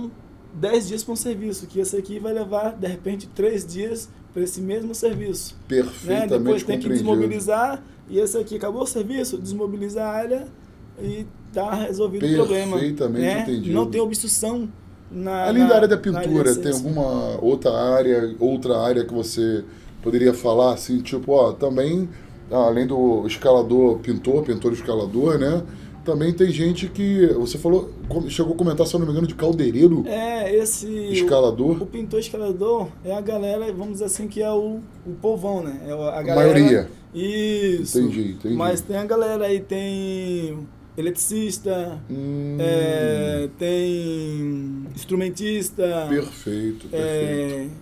10 dias para um serviço, que esse aqui vai levar, de repente, 3 dias para esse mesmo serviço. Perfeitamente Depois tem que desmobilizar, e esse aqui acabou o serviço, desmobiliza a área e tá resolvido o problema. Perfeitamente entendido. Não tem obstrução além da área da pintura, tem alguma outra área que você poderia falar, assim, tipo, também, além do escalador, pintor escalador, né? Também tem gente que, você falou, chegou a comentar, se eu não me engano, de caldeireiro. Escalador. O pintor escalador é a galera, vamos dizer assim, que é o povão, né? É a galera, maioria. Isso. Entendi. Mas tem a galera aí, tem eletricista, tem instrumentista. Perfeito.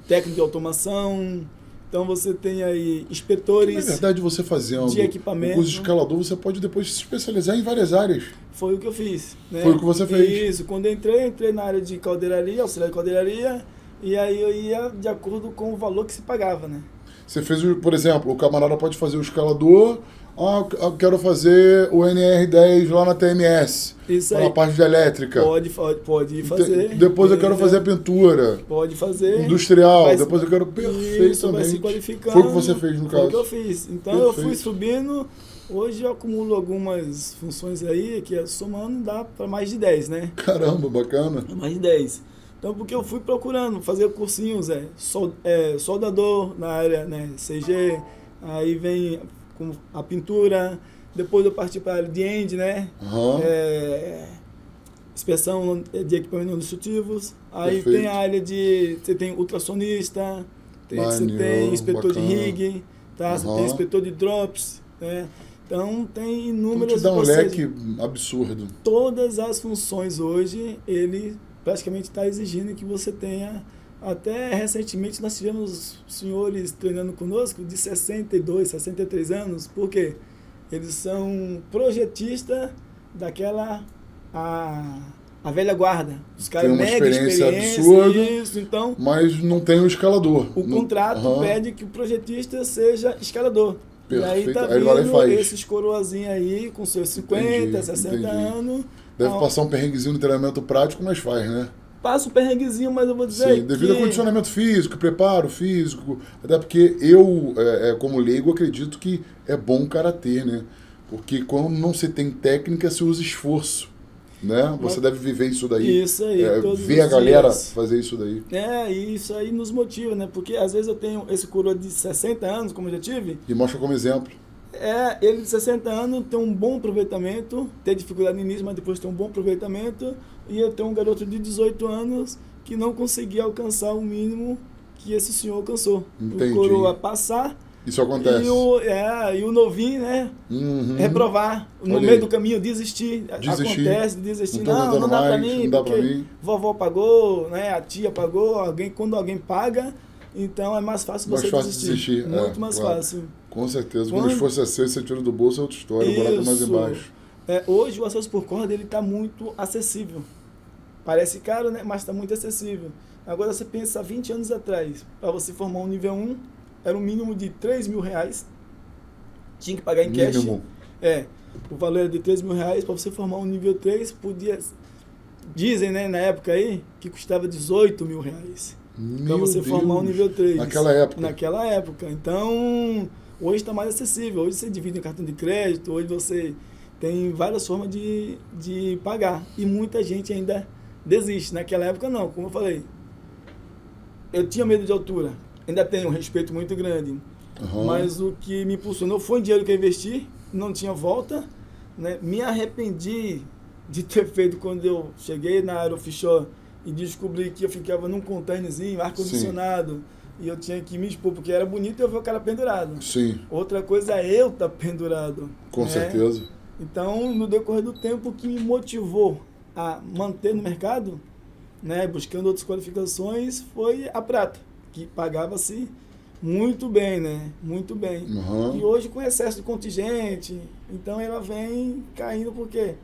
Técnico de automação. Então você tem aí inspetores. Na verdade, você fazendo de equipamento. O curso de escalador, você pode depois se especializar em várias áreas. Foi o que eu fiz. Né? Foi o que você fez. Isso. Quando eu entrei na área de caldeiraria, auxiliar de caldeiraria, e aí eu ia de acordo com o valor que se pagava, né? Você fez, por exemplo, o camarada pode fazer o escalador. Eu quero fazer o NR10 lá na TMS. Isso aí. Na parte de elétrica. Pode fazer. Depois eu quero fazer a pintura. Pode fazer. Industrial. Depois eu quero perfeitamente. Isso, vai se qualificando. Foi o que você fez no caso. Foi o que eu fiz. Então eu fui subindo. Hoje eu acumulo algumas funções aí, que somando dá para mais de 10, né? Caramba, bacana. Mais de 10. Então, porque eu fui procurando fazer cursinhos, soldador na área, né, CG, aí vem com a pintura, depois eu parti para a área de END, né, inspeção de equipamentos não destrutivos, aí tem a área você tem ultrassonista, você tem inspetor bacana. de rig, tá? Você tem inspetor de drops, né? Então, tem inúmeras... Te dá um leque absurdo. Todas as funções hoje, ele praticamente está exigindo que você tenha... Até recentemente nós tivemos senhores treinando conosco de 62, 63 anos. Por quê? eles são projetistas daquela... A velha guarda. Os caras tem uma mega experiência absurda, isso, então, mas não tem o escalador. O contrato pede que o projetista seja escalador. Perfeito. E aí tá Aí vai lá e vindo faz. esses coroazinhos aí com seus 50, 60 anos. Deve passar um perrenguezinho no treinamento prático, mas faz, né? Passa um perrenguezinho, mas eu vou dizer Sim, devido a condicionamento físico, preparo físico, até porque eu, como leigo, acredito que é bom o karatê, né? Porque quando não se tem técnica, se usa esforço, né? Você deve viver isso daí. Isso aí, ver a galera fazer isso daí. E isso aí nos motiva, né? Porque às vezes eu tenho esse coroa de 60 anos, como eu já tive. E mostra como exemplo. Ele de 60 anos tem um bom aproveitamento, tem dificuldade no início, mas depois tem um bom aproveitamento. E eu tenho um garoto de 18 anos que não conseguia alcançar o mínimo que esse senhor alcançou. Entendi. O coroa passar. Isso acontece. E o novinho, né? Reprovar. No meio do caminho, desistir. Acontece, desistir. Não dá pra mim, porque vovó pagou, né? A tia pagou, quando alguém paga, então é mais fácil você desistir. Muito mais fácil. Com certeza. Quando o esforço é seu, você tira do bolso, é outra história. Bora mais embaixo. Hoje o acesso por corda está muito acessível. Parece caro, né? Mas está muito acessível. Agora você pensa 20 anos atrás, para você formar um nível 1, era um mínimo de R$3.000. Tinha que pagar em cash. Mínimo. O valor era de R$3.000. Para você formar um nível 3, podia... Dizem, né, na época aí, que custava R$18.000. Para você formar um nível 3. Naquela época. Então, hoje está mais acessível. Hoje você divide em cartão de crédito, hoje você tem várias formas de pagar. E muita gente ainda desiste. Naquela época não, como eu falei. Eu tinha medo de altura. Ainda tenho um respeito muito grande. Mas o que me impulsionou foi o dinheiro que eu investi. Não tinha volta. Né? Me arrependi de ter feito quando eu cheguei na Aerofishore e descobri que eu ficava num containerzinho, ar-condicionado. E eu tinha que me expor, porque era bonito eu ver o cara pendurado. Sim. Outra coisa é eu estar pendurado. Com certeza. Então, no decorrer do tempo, o que me motivou a manter no mercado, né, buscando outras qualificações, foi a prata, que pagava-se muito bem, né? Muito bem. E hoje, com excesso de contingente, então ela vem caindo porque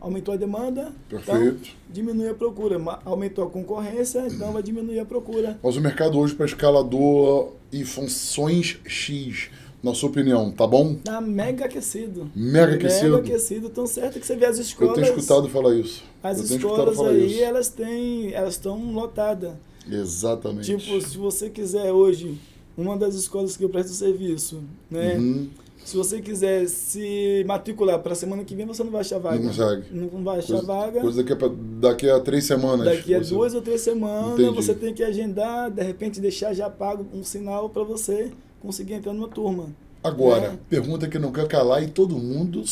aumentou a demanda, então diminui a procura. Aumentou a concorrência, então vai diminuir a procura. Mas o mercado hoje para escalador e funções X, na sua opinião, tá bom? Tá mega aquecido. Mega aquecido? Tão certo que você vê as escolas... Eu tenho escutado falar isso. As escolas aí, elas estão lotadas. Exatamente. Tipo, se você quiser hoje, uma das escolas que eu presto serviço, né? Se você quiser se matricular para a semana que vem, você não vai achar vaga. Não consegue. Não vai achar vaga. Coisa daqui a 3 semanas. Daqui a 2 ou 3 semanas, você tem que agendar, de repente deixar já pago um sinal para você conseguir entrar numa turma. Agora, pergunta que não quer calar e todo mundo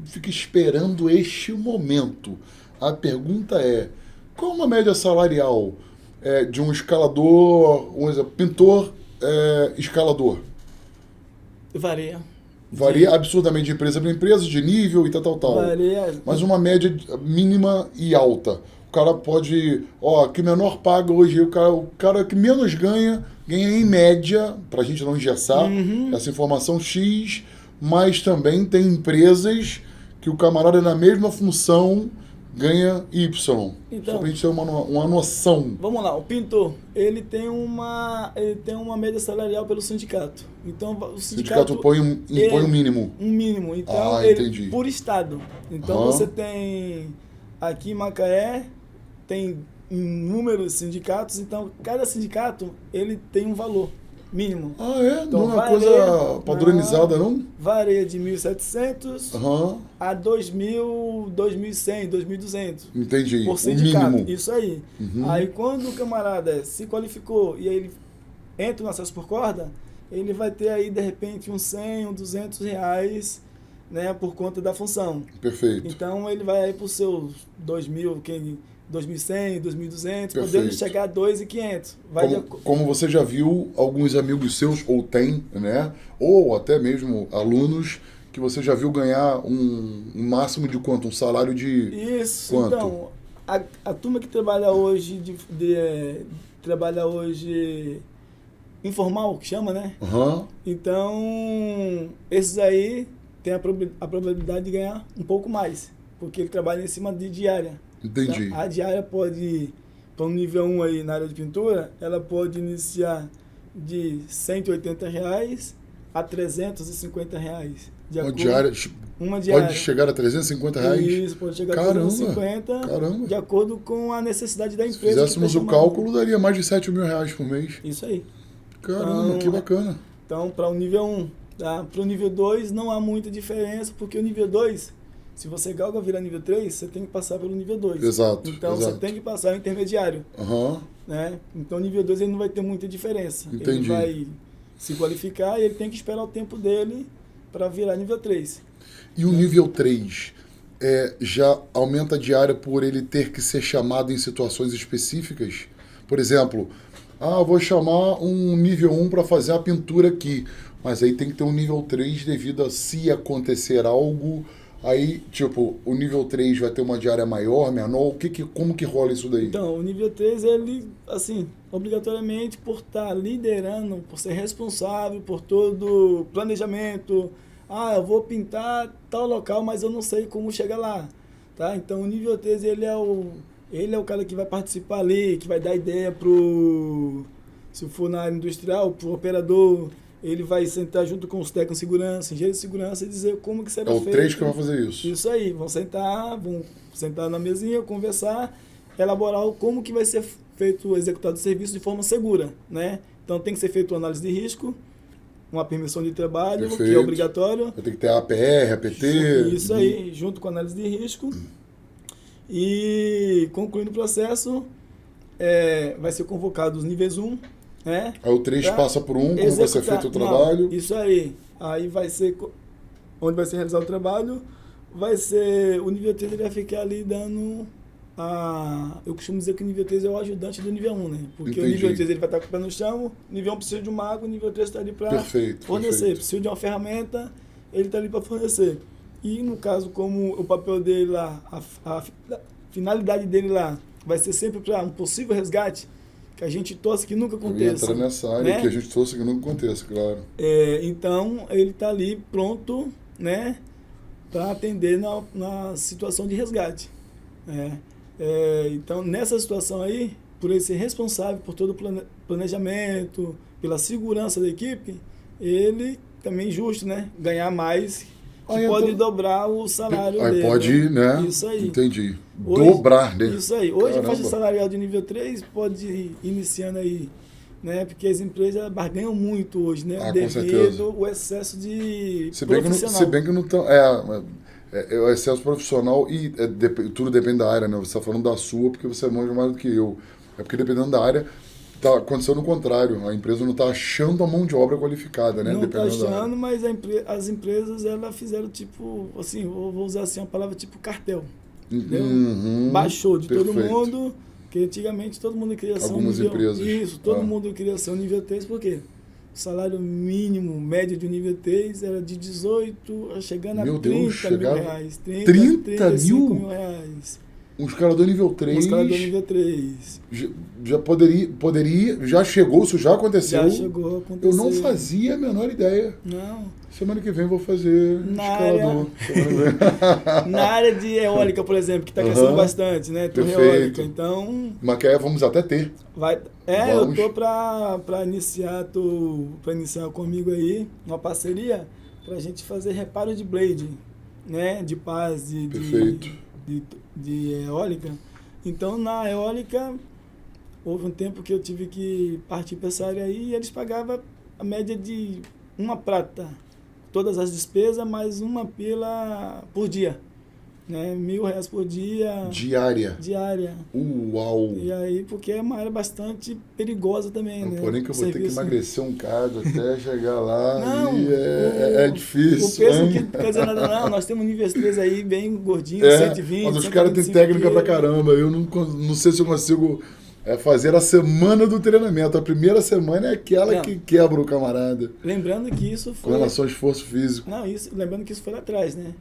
fica esperando este momento. A pergunta é, qual uma média salarial de um escalador, pintor, escalador? Varia absurdamente de empresa para empresa, de nível e tal. Varia. Mas uma média mínima e alta. O cara pode... que menor paga hoje, o cara que menos ganha em média, para a gente não engessar, essa informação X, mas também tem empresas que o camarada na mesma função ganha Y. Então, só para a gente ter uma noção. Vamos lá, o pintor, ele tem uma média salarial pelo sindicato. Então, o sindicato impõe um mínimo. Um mínimo. Então, entendi. Por estado. Então, você tem, aqui em Macaé, tem inúmeros sindicatos, então cada sindicato, ele tem um valor mínimo. Então, não é uma coisa padronizada, não? Varia de 1.700 a 2.000, 2.100, 2.200. Entendi. Por sindicato. Mínimo. Isso aí. Aí quando o camarada se qualificou e aí ele entra no acesso por corda, ele vai ter aí de repente uns 100, uns 200 reais, né, por conta da função. Perfeito. Então ele vai aí para os seus 2.000, 2.100, 2.200, podendo chegar a 2.500. Como você já viu, alguns amigos seus, ou tem, né? Ou até mesmo alunos, que você já viu ganhar um máximo de quanto? Um salário de Isso, quanto? Então, a turma que trabalha hoje, trabalha hoje informal, que chama, né? Aham. Então, esses aí tem a probabilidade de ganhar um pouco mais, porque ele trabalha em cima de diária. Entendi. Então, a diária pode, para um nível 1 aí na área de pintura, ela pode iniciar de R$180 a R$350. Uma diária. Pode chegar a R$350? Isso, pode chegar a 350, caramba. de acordo com a necessidade da empresa. Se fizéssemos o cálculo, daria mais de R$7 mil por mês. Isso aí. Caramba, então, que bacana. Então, para o nível 1, tá? Para o nível 2 não há muita diferença, porque o nível 2, se você galga virar nível 3, você tem que passar pelo nível 2. Exato. Então, você tem que passar o intermediário. Né? Então, o nível 2 ele não vai ter muita diferença. Entendi. Ele vai se qualificar e ele tem que esperar o tempo dele para virar nível 3. E o nível 3 já aumenta a diária por ele ter que ser chamado em situações específicas? Por exemplo, vou chamar um nível 1 para fazer a pintura aqui, mas aí tem que ter um nível 3 devido a se acontecer algo. Aí, tipo, o nível 3 vai ter uma diária maior, menor? Como que rola isso daí? Então, o nível 3, ele, assim, obrigatoriamente por estar liderando, por ser responsável por todo o planejamento. Eu vou pintar tal local, mas eu não sei como chegar lá. Tá? Então, o nível 3, ele é o cara que vai participar ali, que vai dar ideia se for na área industrial, pro operador. Ele vai sentar junto com os técnicos de segurança, engenheiro de segurança e dizer como que será feito. É o 3 que vai fazer isso. Isso aí. Vão sentar na mesinha, conversar, elaborar como que vai ser feito, executado o serviço de forma segura, né? Então tem que ser feito uma análise de risco, uma permissão de trabalho, Perfeito. que é obrigatório. Vai ter que ter a APR, APT. Isso aí, junto com a análise de risco. E concluindo o processo, vai ser convocado os níveis 1, né? Aí o 3 passa por como vai ser feito o trabalho. Isso aí. Aí vai ser, onde vai ser realizado o trabalho, vai ser, o nível 3 ele vai ficar ali dando eu costumo dizer que o nível 3 é o ajudante do nível 1, né? Porque Entendi. o nível 3 ele vai estar com o pé no chão, o nível 1 precisa de uma água, o nível 3 está ali para fornecer. Precisa de uma ferramenta, ele está ali para fornecer. E no caso, como o papel dele lá, a finalidade dele lá vai ser sempre para um possível resgate, que a gente torce que nunca aconteça. Entra nessa área, né? Que a gente torce que nunca aconteça, claro. Então, ele está ali pronto, né, para atender na situação de resgate. Então, nessa situação aí, por ele ser responsável por todo o planejamento, pela segurança da equipe, ele também justo, né, ganhar mais, que pode dobrar o salário dele. Aí pode, né? Isso aí. Entendi. Dobrar, né? Isso aí. Hoje a faixa salarial de nível 3 pode ir iniciando aí, né? Porque as empresas barganham muito hoje, né? Devido ao excesso de profissional. Se bem que não estão... o excesso profissional e tudo depende da área, né? Você está falando da sua porque você manja mais do que eu. É porque dependendo da área, está acontecendo o contrário. A empresa não está achando a mão de obra qualificada, né? Não está achando, mas as empresas elas fizeram tipo, assim, vou usar assim uma palavra tipo cartel. Baixou de todo mundo, que antigamente todo mundo queria ser Algumas empresas. Isso, todo mundo queria ser um nível 3, por quê? O salário mínimo, médio de nível 3 era de 18, chegando a 30 mil reais. 35 mil reais. Um escalador nível 3. Um escalador nível 3. Já poderia, já chegou, isso já aconteceu. Já chegou a acontecer. Eu não fazia a menor ideia. Não. Semana que vem eu vou fazer escalador. Na área de eólica, por exemplo, que está crescendo bastante, né? Torre eólica, então... Mas vamos até ter. Eu tô para iniciar comigo aí uma parceria para a gente fazer reparo de blade, né? De pás, de eólica. Então, na eólica, houve um tempo que eu tive que partir para essa área aí e eles pagavam a média de uma prata, todas as despesas, mais uma pila por dia. Né? R$1.000 por dia. Diária? Diária. Uau! E aí, porque é uma área bastante perigosa também, né? Porém que eu vou ter que emagrecer um bocado até chegar lá. Não, e é difícil. O peso não quer dizer nada, não. Nós temos nível 3 aí bem gordinho, 120. Mas os caras têm técnica pra caramba. Eu não sei se eu consigo fazer a semana do treinamento. A primeira semana é aquela que quebra o camarada. Lembrando que isso foi... Com relação ao esforço físico. Não, lembrando que isso foi lá atrás, né?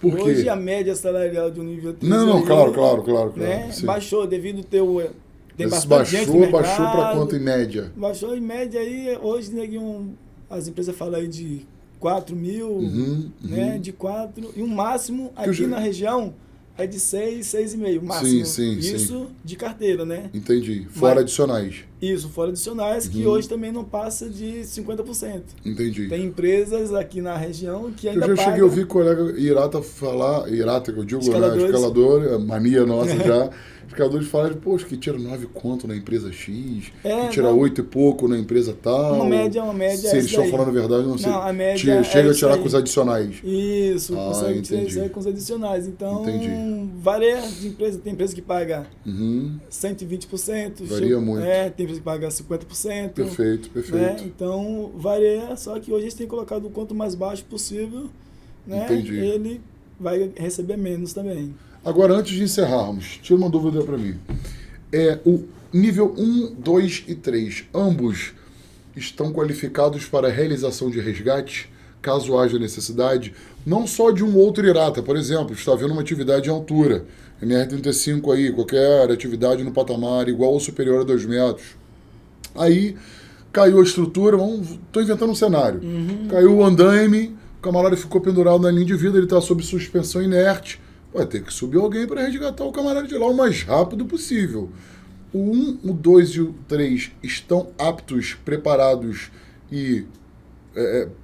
Por quê? Hoje a média salarial de um nível 3... Claro. Né? Sim. Baixou devido a ter tem Mas bastante gente no mercado. Baixou para quanto em média? Baixou em média aí, hoje as empresas falam aí de 4 mil, né? De 4, e o máximo aqui na região é de 6, 6,5, máximo. Sim. Isso de carteira, né? Entendi. Fora adicionais. Isso, fora adicionais, que hoje também não passa de 50%. Entendi. Tem empresas aqui na região que ainda eu já cheguei a ouvir pagam... colega Irata falar, Irata que eu digo, Escaladores. né? Escalador, mania nossa já. Escaladores falam de, poxa, que tira 9 conto na empresa X, que tira 8 e pouco na empresa tal. Uma média. Se eles estão falando a verdade, não sei. Não, a média chega a tirar com os adicionais. Isso, consegue tirar com os adicionais. Então, varia de empresa. Tem empresa que paga 120%. Varia muito. Tem empresa que paga 50%. Perfeito. Né? Então, varia. Só que hoje a gente tem colocado o quanto mais baixo possível. Né? Entendi. Ele vai receber menos também. Agora, antes de encerrarmos, tira uma dúvida para mim. O nível 1, 2 e 3, ambos estão qualificados para a realização de resgate, caso haja necessidade, não só de um outro Irata, por exemplo, está havendo uma atividade em altura, MR35 aí, qualquer atividade no patamar igual ou superior a 2 metros. Aí caiu a estrutura, estou inventando um cenário, caiu o andaime, o camarada ficou pendurado na linha de vida, ele está sob suspensão inerte, vai ter que subir alguém para resgatar o camarada de lá o mais rápido possível. O 1, o 2 e o 3 estão aptos, preparados e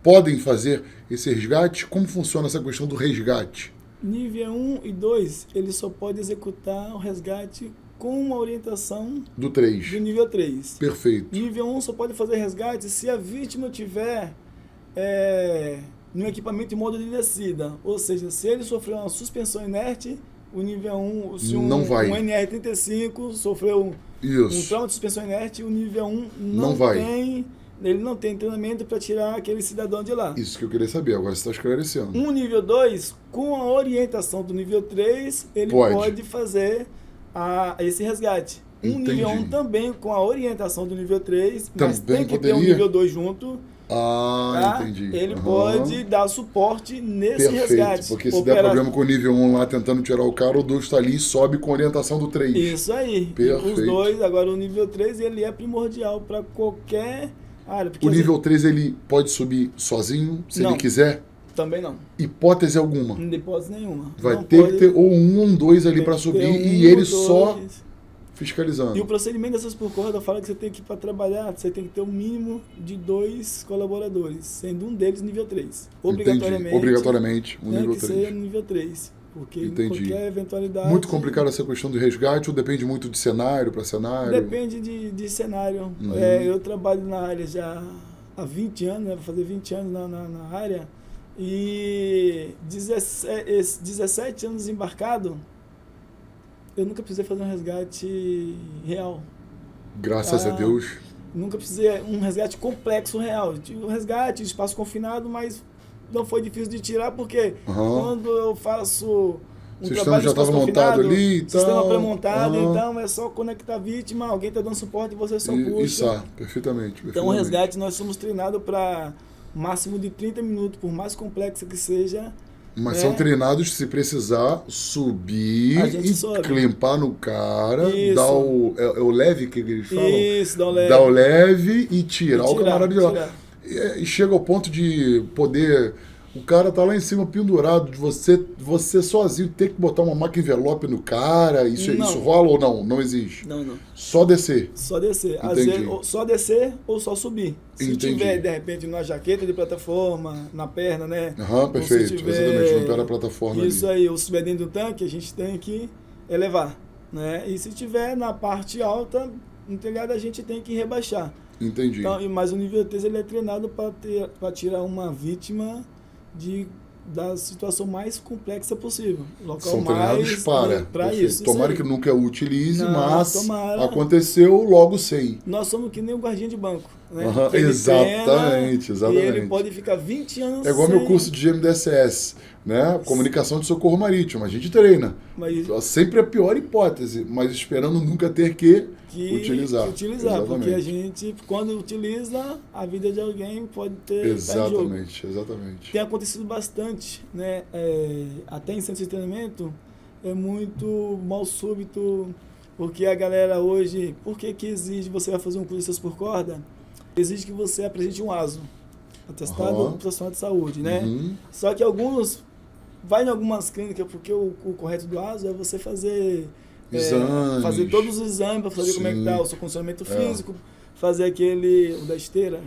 podem fazer esse resgate? Como funciona essa questão do resgate? Nível 1 e 2, ele só pode executar o resgate com uma orientação do 3. Do nível 3. Perfeito. Nível 1 só pode fazer resgate se a vítima tiver no equipamento em modo de descida. Ou seja, se ele sofreu uma suspensão inerte, o nível 1, se um NR35 sofreu um trauma de suspensão inerte, o nível 1 ele não tem treinamento para tirar aquele cidadão de lá. Isso que eu queria saber, agora você está esclarecendo. Um nível 2, com a orientação do nível 3, ele pode fazer esse resgate. Entendi. Nível 1 também com a orientação do nível 3, mas também tem que ter um nível 2 junto. Entendi. Ele pode dar suporte nesse resgate. Porque se der problema com o nível 1 lá tentando tirar o cara, o 2 está ali e sobe com orientação do 3. Isso aí. Perfeito. Os dois, agora o nível 3 ele é primordial para qualquer área. O nível 3 ele pode subir sozinho, se ele quiser? Também não. Hipótese alguma? Não hipótese nenhuma. Vai ter que ter ou um ou dois ali para subir e ele só fiscalizando. E o procedimento dessas por corda fala que você tem que, para trabalhar, você tem que ter um mínimo de 2 colaboradores, sendo um deles nível 3. Obrigatoriamente, um nível 3. Tem que ser nível 3, porque qualquer eventualidade... Muito complicado essa questão do resgate ou depende muito de cenário para cenário? Depende de cenário. Eu trabalho na área já há 20 anos, vou fazer 20 anos na área, e 17 anos embarcado, eu nunca precisei fazer um resgate real. Graças a Deus. Nunca precisei um resgate complexo real. Tive um resgate, espaço confinado, mas não foi difícil de tirar, porque quando eu faço um trabalho de espaço confinado, ali, sistema pré-montado, então é só conectar a vítima, alguém está dando suporte e você só puxa. Isso, perfeitamente. Então o resgate nós somos treinados para máximo de 30 minutos, por mais complexo que seja. Mas são treinados, se precisar, subir e climpar no cara, dar o leve que eles falam? Isso, dar o leve e tirar o camarada de lá. E chega ao ponto de poder... O cara tá lá em cima pendurado, de você sozinho ter que botar uma marca envelope no cara, isso rola ou não? Não existe? Não. Só descer? Só descer. Às vezes, só descer ou só subir. Se tiver, de repente, numa jaqueta de plataforma, na perna, né? Perfeito, exatamente, no pé da plataforma. Isso ali. Aí, ou se estiver dentro do tanque, a gente tem que elevar, né? E se tiver na parte alta, no telhado, a gente tem que rebaixar. Entendi. Então, mas o nível 3 ele é treinado para tirar uma vítima da situação mais complexa possível. São treinados para isso. Tomara que nunca o utilize, mas aconteceu, logo sei. Nós somos que nem um guardinha de banco. Né? Exatamente. E ele pode ficar 20 anos igual meu curso de GMDSS, né? Comunicação de Socorro Marítimo. A gente treina. Sempre a pior hipótese, mas esperando nunca ter que utilizar. Porque a gente, quando utiliza, a vida de alguém pode ter... Exatamente. Tem acontecido bastante, né? Até em centro de treinamento, é muito mal súbito Porque a galera hoje, por que exige, você vai fazer um curso de acesso por corda? Exige que você apresente um ASO, atestado profissional de saúde, né? Só que alguns, vai em algumas clínicas, porque o correto do ASO é você fazer todos os exames para saber como é que tá o seu condicionamento físico, fazer o da esteira.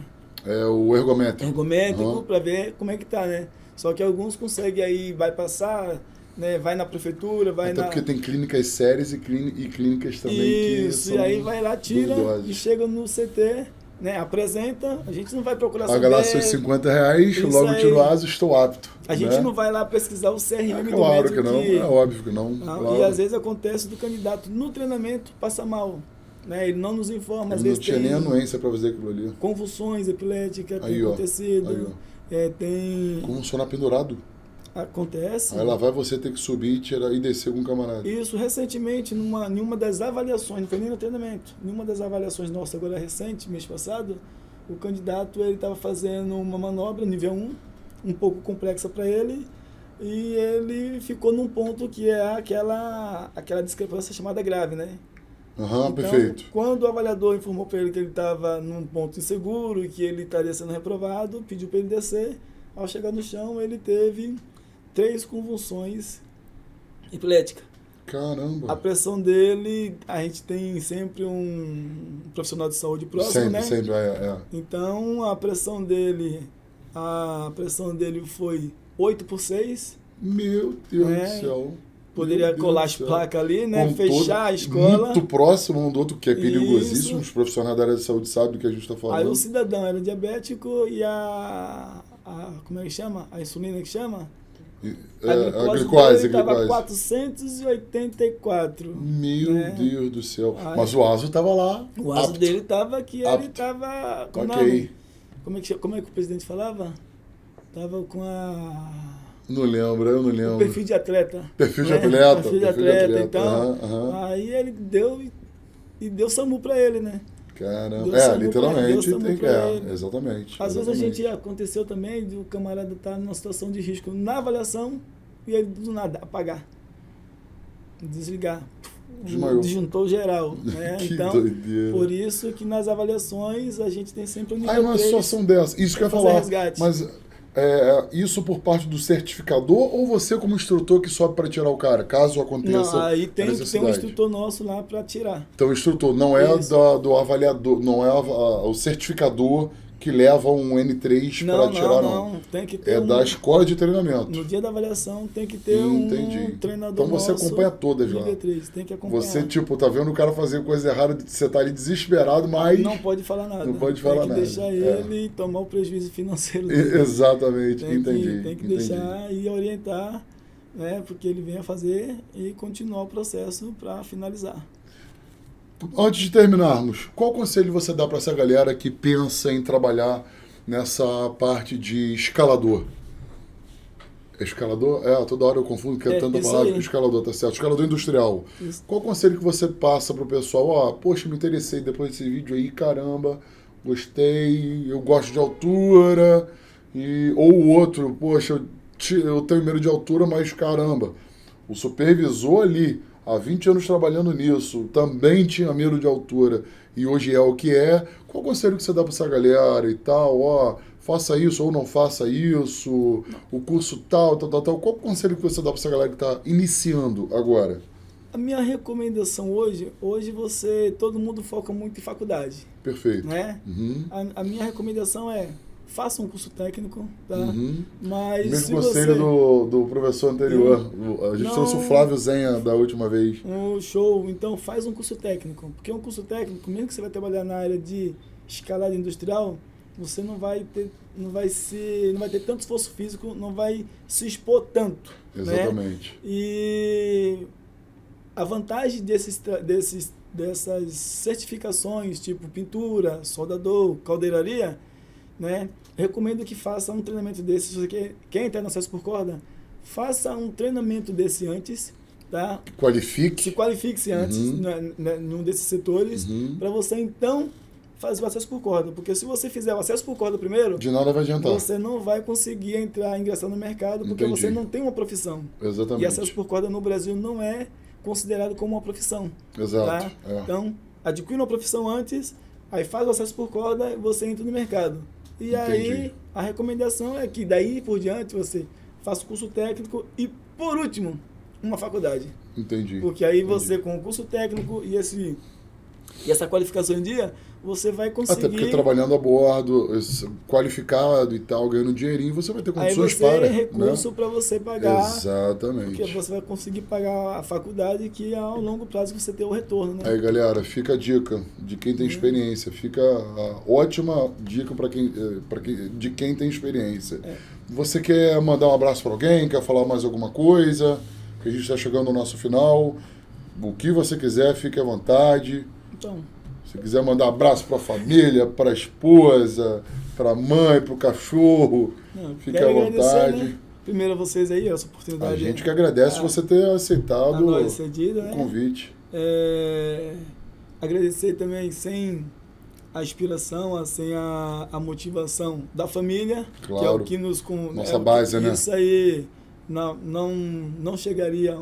O ergométrico. Ergométrico, para ver como é que tá, né? Só que alguns conseguem aí, vai passar, né? Vai na prefeitura, Até porque tem clínicas sérias e clínicas também que são e aí vai lá, tira duvidosas. E chega no CT, né? Apresenta, a gente não vai procurar paga lá seus R$50, logo tiro o ASO, estou apto. A gente não vai lá pesquisar o CRM do claro médico. Que não, é óbvio que não. Claro. E às vezes acontece do candidato no treinamento passa mal. Né? Ele não nos informa, às vezes tem... não tinha nem anuência para fazer aquilo ali. Convulsões epiléticas tem acontecido. Tem... Convulsionar pendurado. Acontece. Aí lá vai você ter que subir, tirar e descer com um camarada. Isso, recentemente, em uma das avaliações, não foi nem no treinamento, em uma das avaliações nossas agora recente, mês passado, o candidato ele estava fazendo uma manobra nível 1, um pouco complexa para ele, e ele ficou num ponto que é aquela discrepância chamada grave, né? Então, perfeito. Quando o avaliador informou para ele que ele estava num ponto inseguro e que ele estaria sendo reprovado, pediu para ele descer. Ao chegar no chão, ele teve 3 convulsões epiléticas. Caramba! A pressão dele, a gente tem sempre um profissional de saúde próximo, né? Sempre, Então, a pressão dele foi 8/6. Meu Deus do céu! Poderia colar as placas ali, né? Fechar a escola. Muito próximo um do outro, que é perigosíssimo. Os profissionais da área de saúde sabem do que a gente está falando. Aí o cidadão era diabético e como é que chama? A insulina que chama? A glicose estava 484. Meu Deus do céu. Mas o ASO estava lá. O ASO dele estava aqui, ele estava... Como é que o presidente falava? Estava com a... eu não lembro. O perfil de atleta. Perfil de atleta. Então, aí ele deu SAMU para ele, né? Caramba, literalmente tem que exatamente. Às vezes aconteceu também de o camarada estar numa situação de risco na avaliação e ele do nada apagar, desligar, disjuntou geral, né? Então, doideira. Por isso que nas avaliações a gente tem sempre um nível 3. Uma situação dessa, isso que eu ia falar, resgate. Mas isso por parte do certificador ou você como instrutor que sobe para tirar o cara, caso aconteça? Não, aí tem que ter um instrutor nosso lá para tirar. Então o instrutor não é do avaliador, não é o certificador que leva um N3 para tirar, não. Tem que ter da escola de treinamento. No dia da avaliação tem que ter um treinador. Então você acompanha todas lá. Tem que acompanhar. Você, tá vendo o cara fazer coisa errada, você tá ali desesperado, mas... Não pode falar nada. Não pode falar nada. Tem que deixar ele tomar o prejuízo financeiro dele. Exatamente, entendi. Tem que deixar e orientar, né, porque ele venha fazer e continuar o processo para finalizar. Antes de terminarmos, qual conselho você dá para essa galera que pensa em trabalhar nessa parte de escalador? Escalador? Toda hora eu confundo, que é tanta palavra. Escalador, tá certo. Escalador industrial. Isso. Qual conselho que você passa pro pessoal? Poxa, me interessei depois desse vídeo aí, caramba, gostei, eu gosto de altura. Ou o outro, poxa, eu tenho medo de altura, mas caramba, o supervisor ali, há 20 anos trabalhando nisso, também tinha medo de altura e hoje é o que é. Qual conselho que você dá para essa galera e tal? Faça isso ou não faça isso, o curso tal. Qual conselho que você dá para essa galera que está iniciando agora? A minha recomendação hoje todo mundo foca muito em faculdade. Perfeito. Né? A minha recomendação é: faça um curso técnico, tá? Mas mesmo conselho do professor anterior. A gente trouxe o Flávio Zenha da última vez. Show. Então faz um curso técnico. Porque um curso técnico, mesmo que você vai trabalhar na área de escalada industrial, você não vai ter tanto esforço físico, não vai se expor tanto. Exatamente. Né? E a vantagem dessas certificações, tipo pintura, soldador, caldeiraria, né? Recomendo que faça um treinamento desse. Se você quer entrar no acesso por corda, faça um treinamento desse antes, tá? Se qualifique-se antes num desses setores, para você então fazer o acesso por corda. Porque se você fizer o acesso por corda primeiro, de nada vai adiantar. Você não vai conseguir ingressar no mercado, porque você não tem uma profissão. Exatamente. E acesso por corda no Brasil não é considerado como uma profissão. Exato. Tá? Então, adquire uma profissão antes, aí faz o acesso por corda e você entra no mercado. E Entendi. aí, a recomendação é que daí por diante você faça o curso técnico e, por último, uma faculdade. Entendi. Porque aí você, com o curso técnico e essa qualificação em dia, você vai conseguir... Até porque trabalhando a bordo, qualificado e tal, ganhando dinheirinho, você vai ter condições para... Aí você tem recurso para você pagar... Exatamente. Porque você vai conseguir pagar a faculdade que ao longo prazo você tem o retorno, né? Aí, galera, fica a dica de quem tem experiência. Fica a ótima dica de quem tem experiência. Você quer mandar um abraço para alguém? Quer falar mais alguma coisa? Que a gente está chegando no nosso final. O que você quiser, fique à vontade. Então... Se quiser mandar abraço para a família, para a esposa, para a mãe, para o cachorro, fique à vontade. Né? Primeiro a vocês aí, essa oportunidade. A gente que agradece você ter aceitado cedido, o convite. Agradecer também sem a inspiração, sem a motivação da família, claro. Que é o que nos... Nossa base, né? Isso aí não chegaria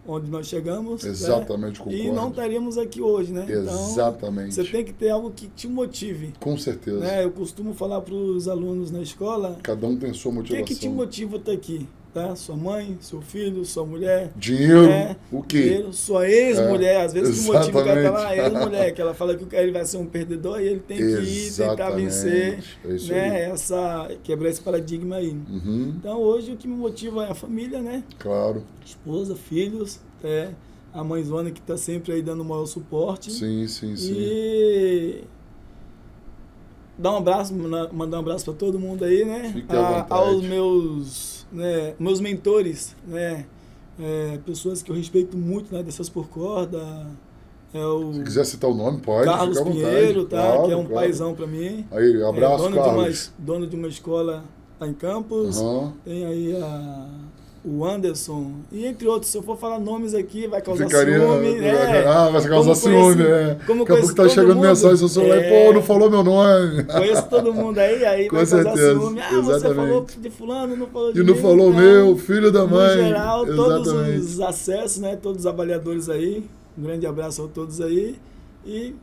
onde nós chegamos. Exatamente, concordo. E não estaríamos aqui hoje, né? Exatamente. Então, você tem que ter algo que te motive. Com certeza. Né? Eu costumo falar para os alunos na escola... Cada um tem sua motivação. O que te motiva a estar aqui? Tá? Sua mãe, seu filho, sua mulher. Dinheiro, o quê? Dinheiro, sua ex-mulher. Às vezes que motiva o cara tá lá, ex-mulher, que ela fala que ele vai ser um perdedor e ele tem que ir tentar vencer. Né? Quebrar esse paradigma aí. Uhum. Então hoje o que me motiva é a família, né? Claro. Esposa, filhos, a mãezona que está sempre aí dando o maior suporte. Sim. E dar um abraço, mandar um abraço para todo mundo aí, né? Fique à vontade. Aos meus mentores, né? Pessoas que eu respeito muito, né? Dessas por corda. Se quiser citar o nome, pode. Carlos fica à Pinheiro, vontade. tá? Claro, Que é um paizão para mim. Aí, abraço, Carlos. Dono de uma escola lá em Campos. Uhum. Tem aí o Anderson, e entre outros. Se eu for falar nomes aqui, vai causar ciúme. Vai causar ciúme, Daqui a pouco tá chegando mensagem no seu celular e, não falou meu nome. Conheço todo mundo aí com vai certeza. Causar ciúme. Exatamente. Você falou de fulano, não falou de mim. E não falou meu, filho da mãe. No geral, Exatamente. todos os acessos, né? Todos os avaliadores aí. Um grande abraço a todos aí. E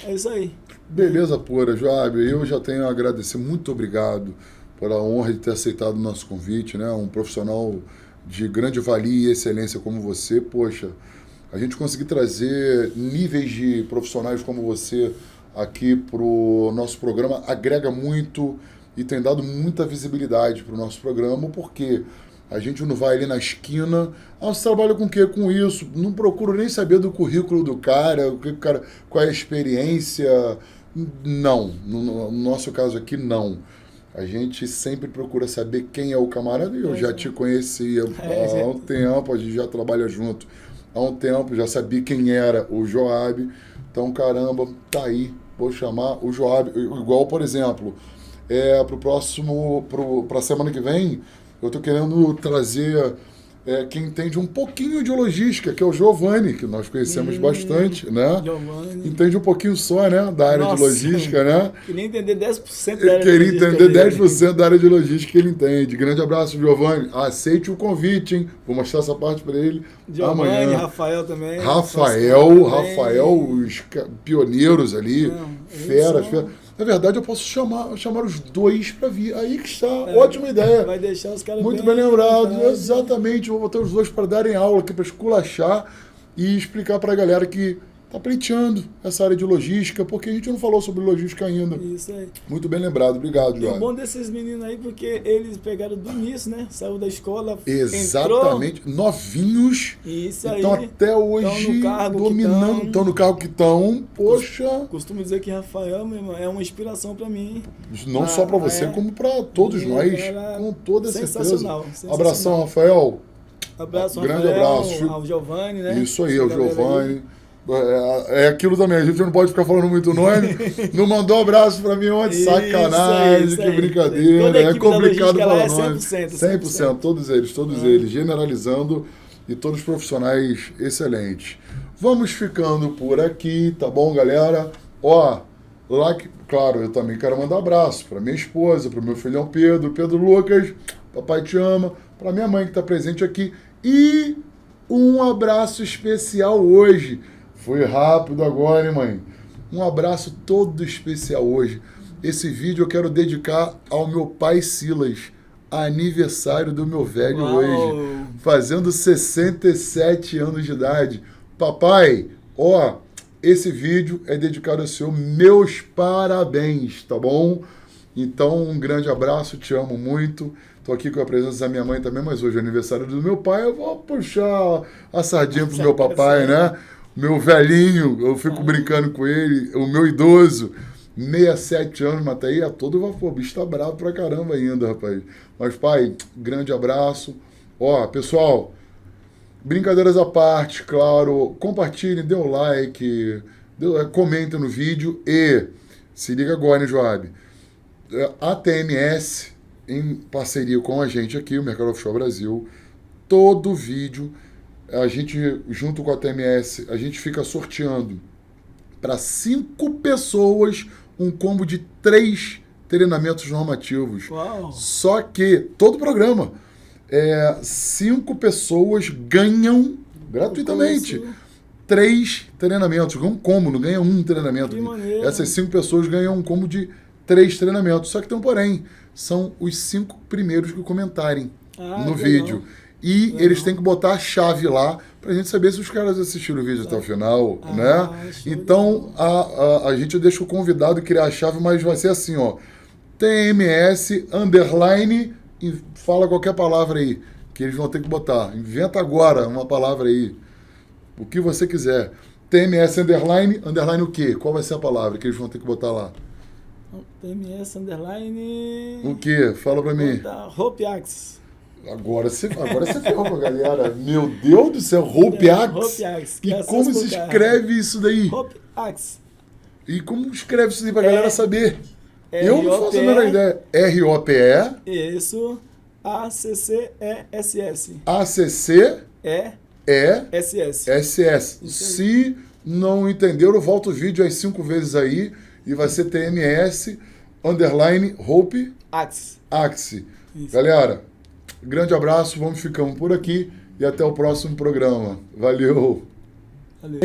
é isso aí. Beleza pura, Joab. Eu já tenho a agradecer. Muito obrigado pela honra de ter aceitado o nosso convite, né? Um profissional de grande valia e excelência como você. Poxa, a gente conseguir trazer níveis de profissionais como você aqui para o nosso programa agrega muito e tem dado muita visibilidade para o nosso programa, porque a gente não vai ali na esquina, você trabalha com o quê? Com isso. Não procuro nem saber do currículo do cara, qual é a experiência. Não, no nosso caso aqui, não. A gente sempre procura saber quem é o camarada, e eu já te conhecia há um tempo, a gente já trabalha junto há um tempo, já sabia quem era o Joab. Então, caramba, tá aí, vou chamar o Joab. Igual, por exemplo, para a semana que vem, eu tô querendo trazer quem entende um pouquinho de logística, que é o Giovanni, que nós conhecemos bastante, né? Giovanni. Entende um pouquinho só, né? Da área de logística, né? Queria entender 10% da área de logística. Queria entender 10% da área de logística que ele entende. Grande abraço, Giovanni. Aceite o convite, hein? Vou mostrar essa parte para ele Giovanni, amanhã. Rafael também. Rafael, os pioneiros ali. Feras. Na verdade, eu posso chamar os dois para vir. Aí que está. Ótima ideia. Vai deixar os caras muito bem lembrado. Exatamente. Vou botar os dois para darem aula aqui, para esculachar e explicar para a galera que está pleiteando essa área de logística, porque a gente não falou sobre logística ainda. Isso aí. Muito bem lembrado. Obrigado, E Joab. o bom desses meninos aí, porque eles pegaram do início, né? Saiu da escola, exatamente. Entrou. Novinhos. Isso aí. Então, até hoje, dominando. Estão no carro que estão. Poxa. Costumo dizer que Rafael, meu irmão, é uma inspiração para mim. Não só para você, como para todos nós. Com toda certeza. Sensacional. Abração, Rafael. Abraço, grande Rafael, abraço. Ao Giovanni, né? Isso aí, ao Giovanni. É aquilo também, a gente não pode ficar falando muito nome. Não mandou um abraço pra mim ontem, sacanagem, que brincadeira. É complicado falar nome. 100%, todos eles, generalizando, e todos profissionais excelentes. Vamos ficando por aqui, tá bom, galera? Claro, eu também quero mandar um abraço pra minha esposa, pro meu filhão Pedro Lucas, papai te ama, pra minha mãe que tá presente aqui, e um abraço especial hoje. Foi rápido agora, hein, mãe? Um abraço todo especial hoje. Esse vídeo eu quero dedicar ao meu pai Silas, aniversário do meu velho hoje, fazendo 67 anos de idade. Papai, ó, esse vídeo é dedicado ao senhor, meus parabéns, tá bom? Então, um grande abraço, te amo muito. Tô aqui com a presença da minha mãe também, mas hoje é aniversário do meu pai, eu vou puxar a sardinha pro meu papai, né? Meu velhinho, eu fico brincando com ele, o meu idoso, 67 anos, mas tá aí a todo vapor, o bicho tá bravo pra caramba ainda, rapaz. Mas, pai, grande abraço. Ó, pessoal, brincadeiras à parte, claro, compartilhem, dê um like, comentem no vídeo e se liga agora, hein, Joab? A TMS, em parceria com a gente aqui, o Mercado Offshore Brasil, todo vídeo, a gente, junto com a TMS, a gente fica sorteando para 5 pessoas um combo de 3 treinamentos normativos. Uau. Só que, todo programa, 5 pessoas ganham gratuitamente 3 treinamentos. Ganham um combo, não ganha um treinamento. Que maneiro. Essas 5 pessoas ganham um combo de 3 treinamentos. Só que tem um porém. São os 5 primeiros que comentarem no vídeo. E eles têm que botar a chave lá pra gente saber se os caras assistiram o vídeo até o final, né? Então, a gente deixa o convidado criar a chave, mas vai ser assim, ó. TMS, _, e fala qualquer palavra aí, que eles vão ter que botar. Inventa agora uma palavra aí. O que você quiser. TMS, _, o quê? Qual vai ser a palavra que eles vão ter que botar lá? TMS, _. O quê? Fala pra mim. Hope Axe. Agora você ferrou com a galera. Meu Deus do céu, Hope Axe. E como se escreve isso daí? Hope Axe. E como escreve isso daí pra galera saber? Eu não faço a menor ideia. ROPE. Isso. ACCESS. SS. Se não entenderam, volta o vídeo as 5 vezes aí e vai ser TMS, _ Hope Axe. Galera, grande abraço, vamos ficando por aqui e até o próximo programa. Valeu!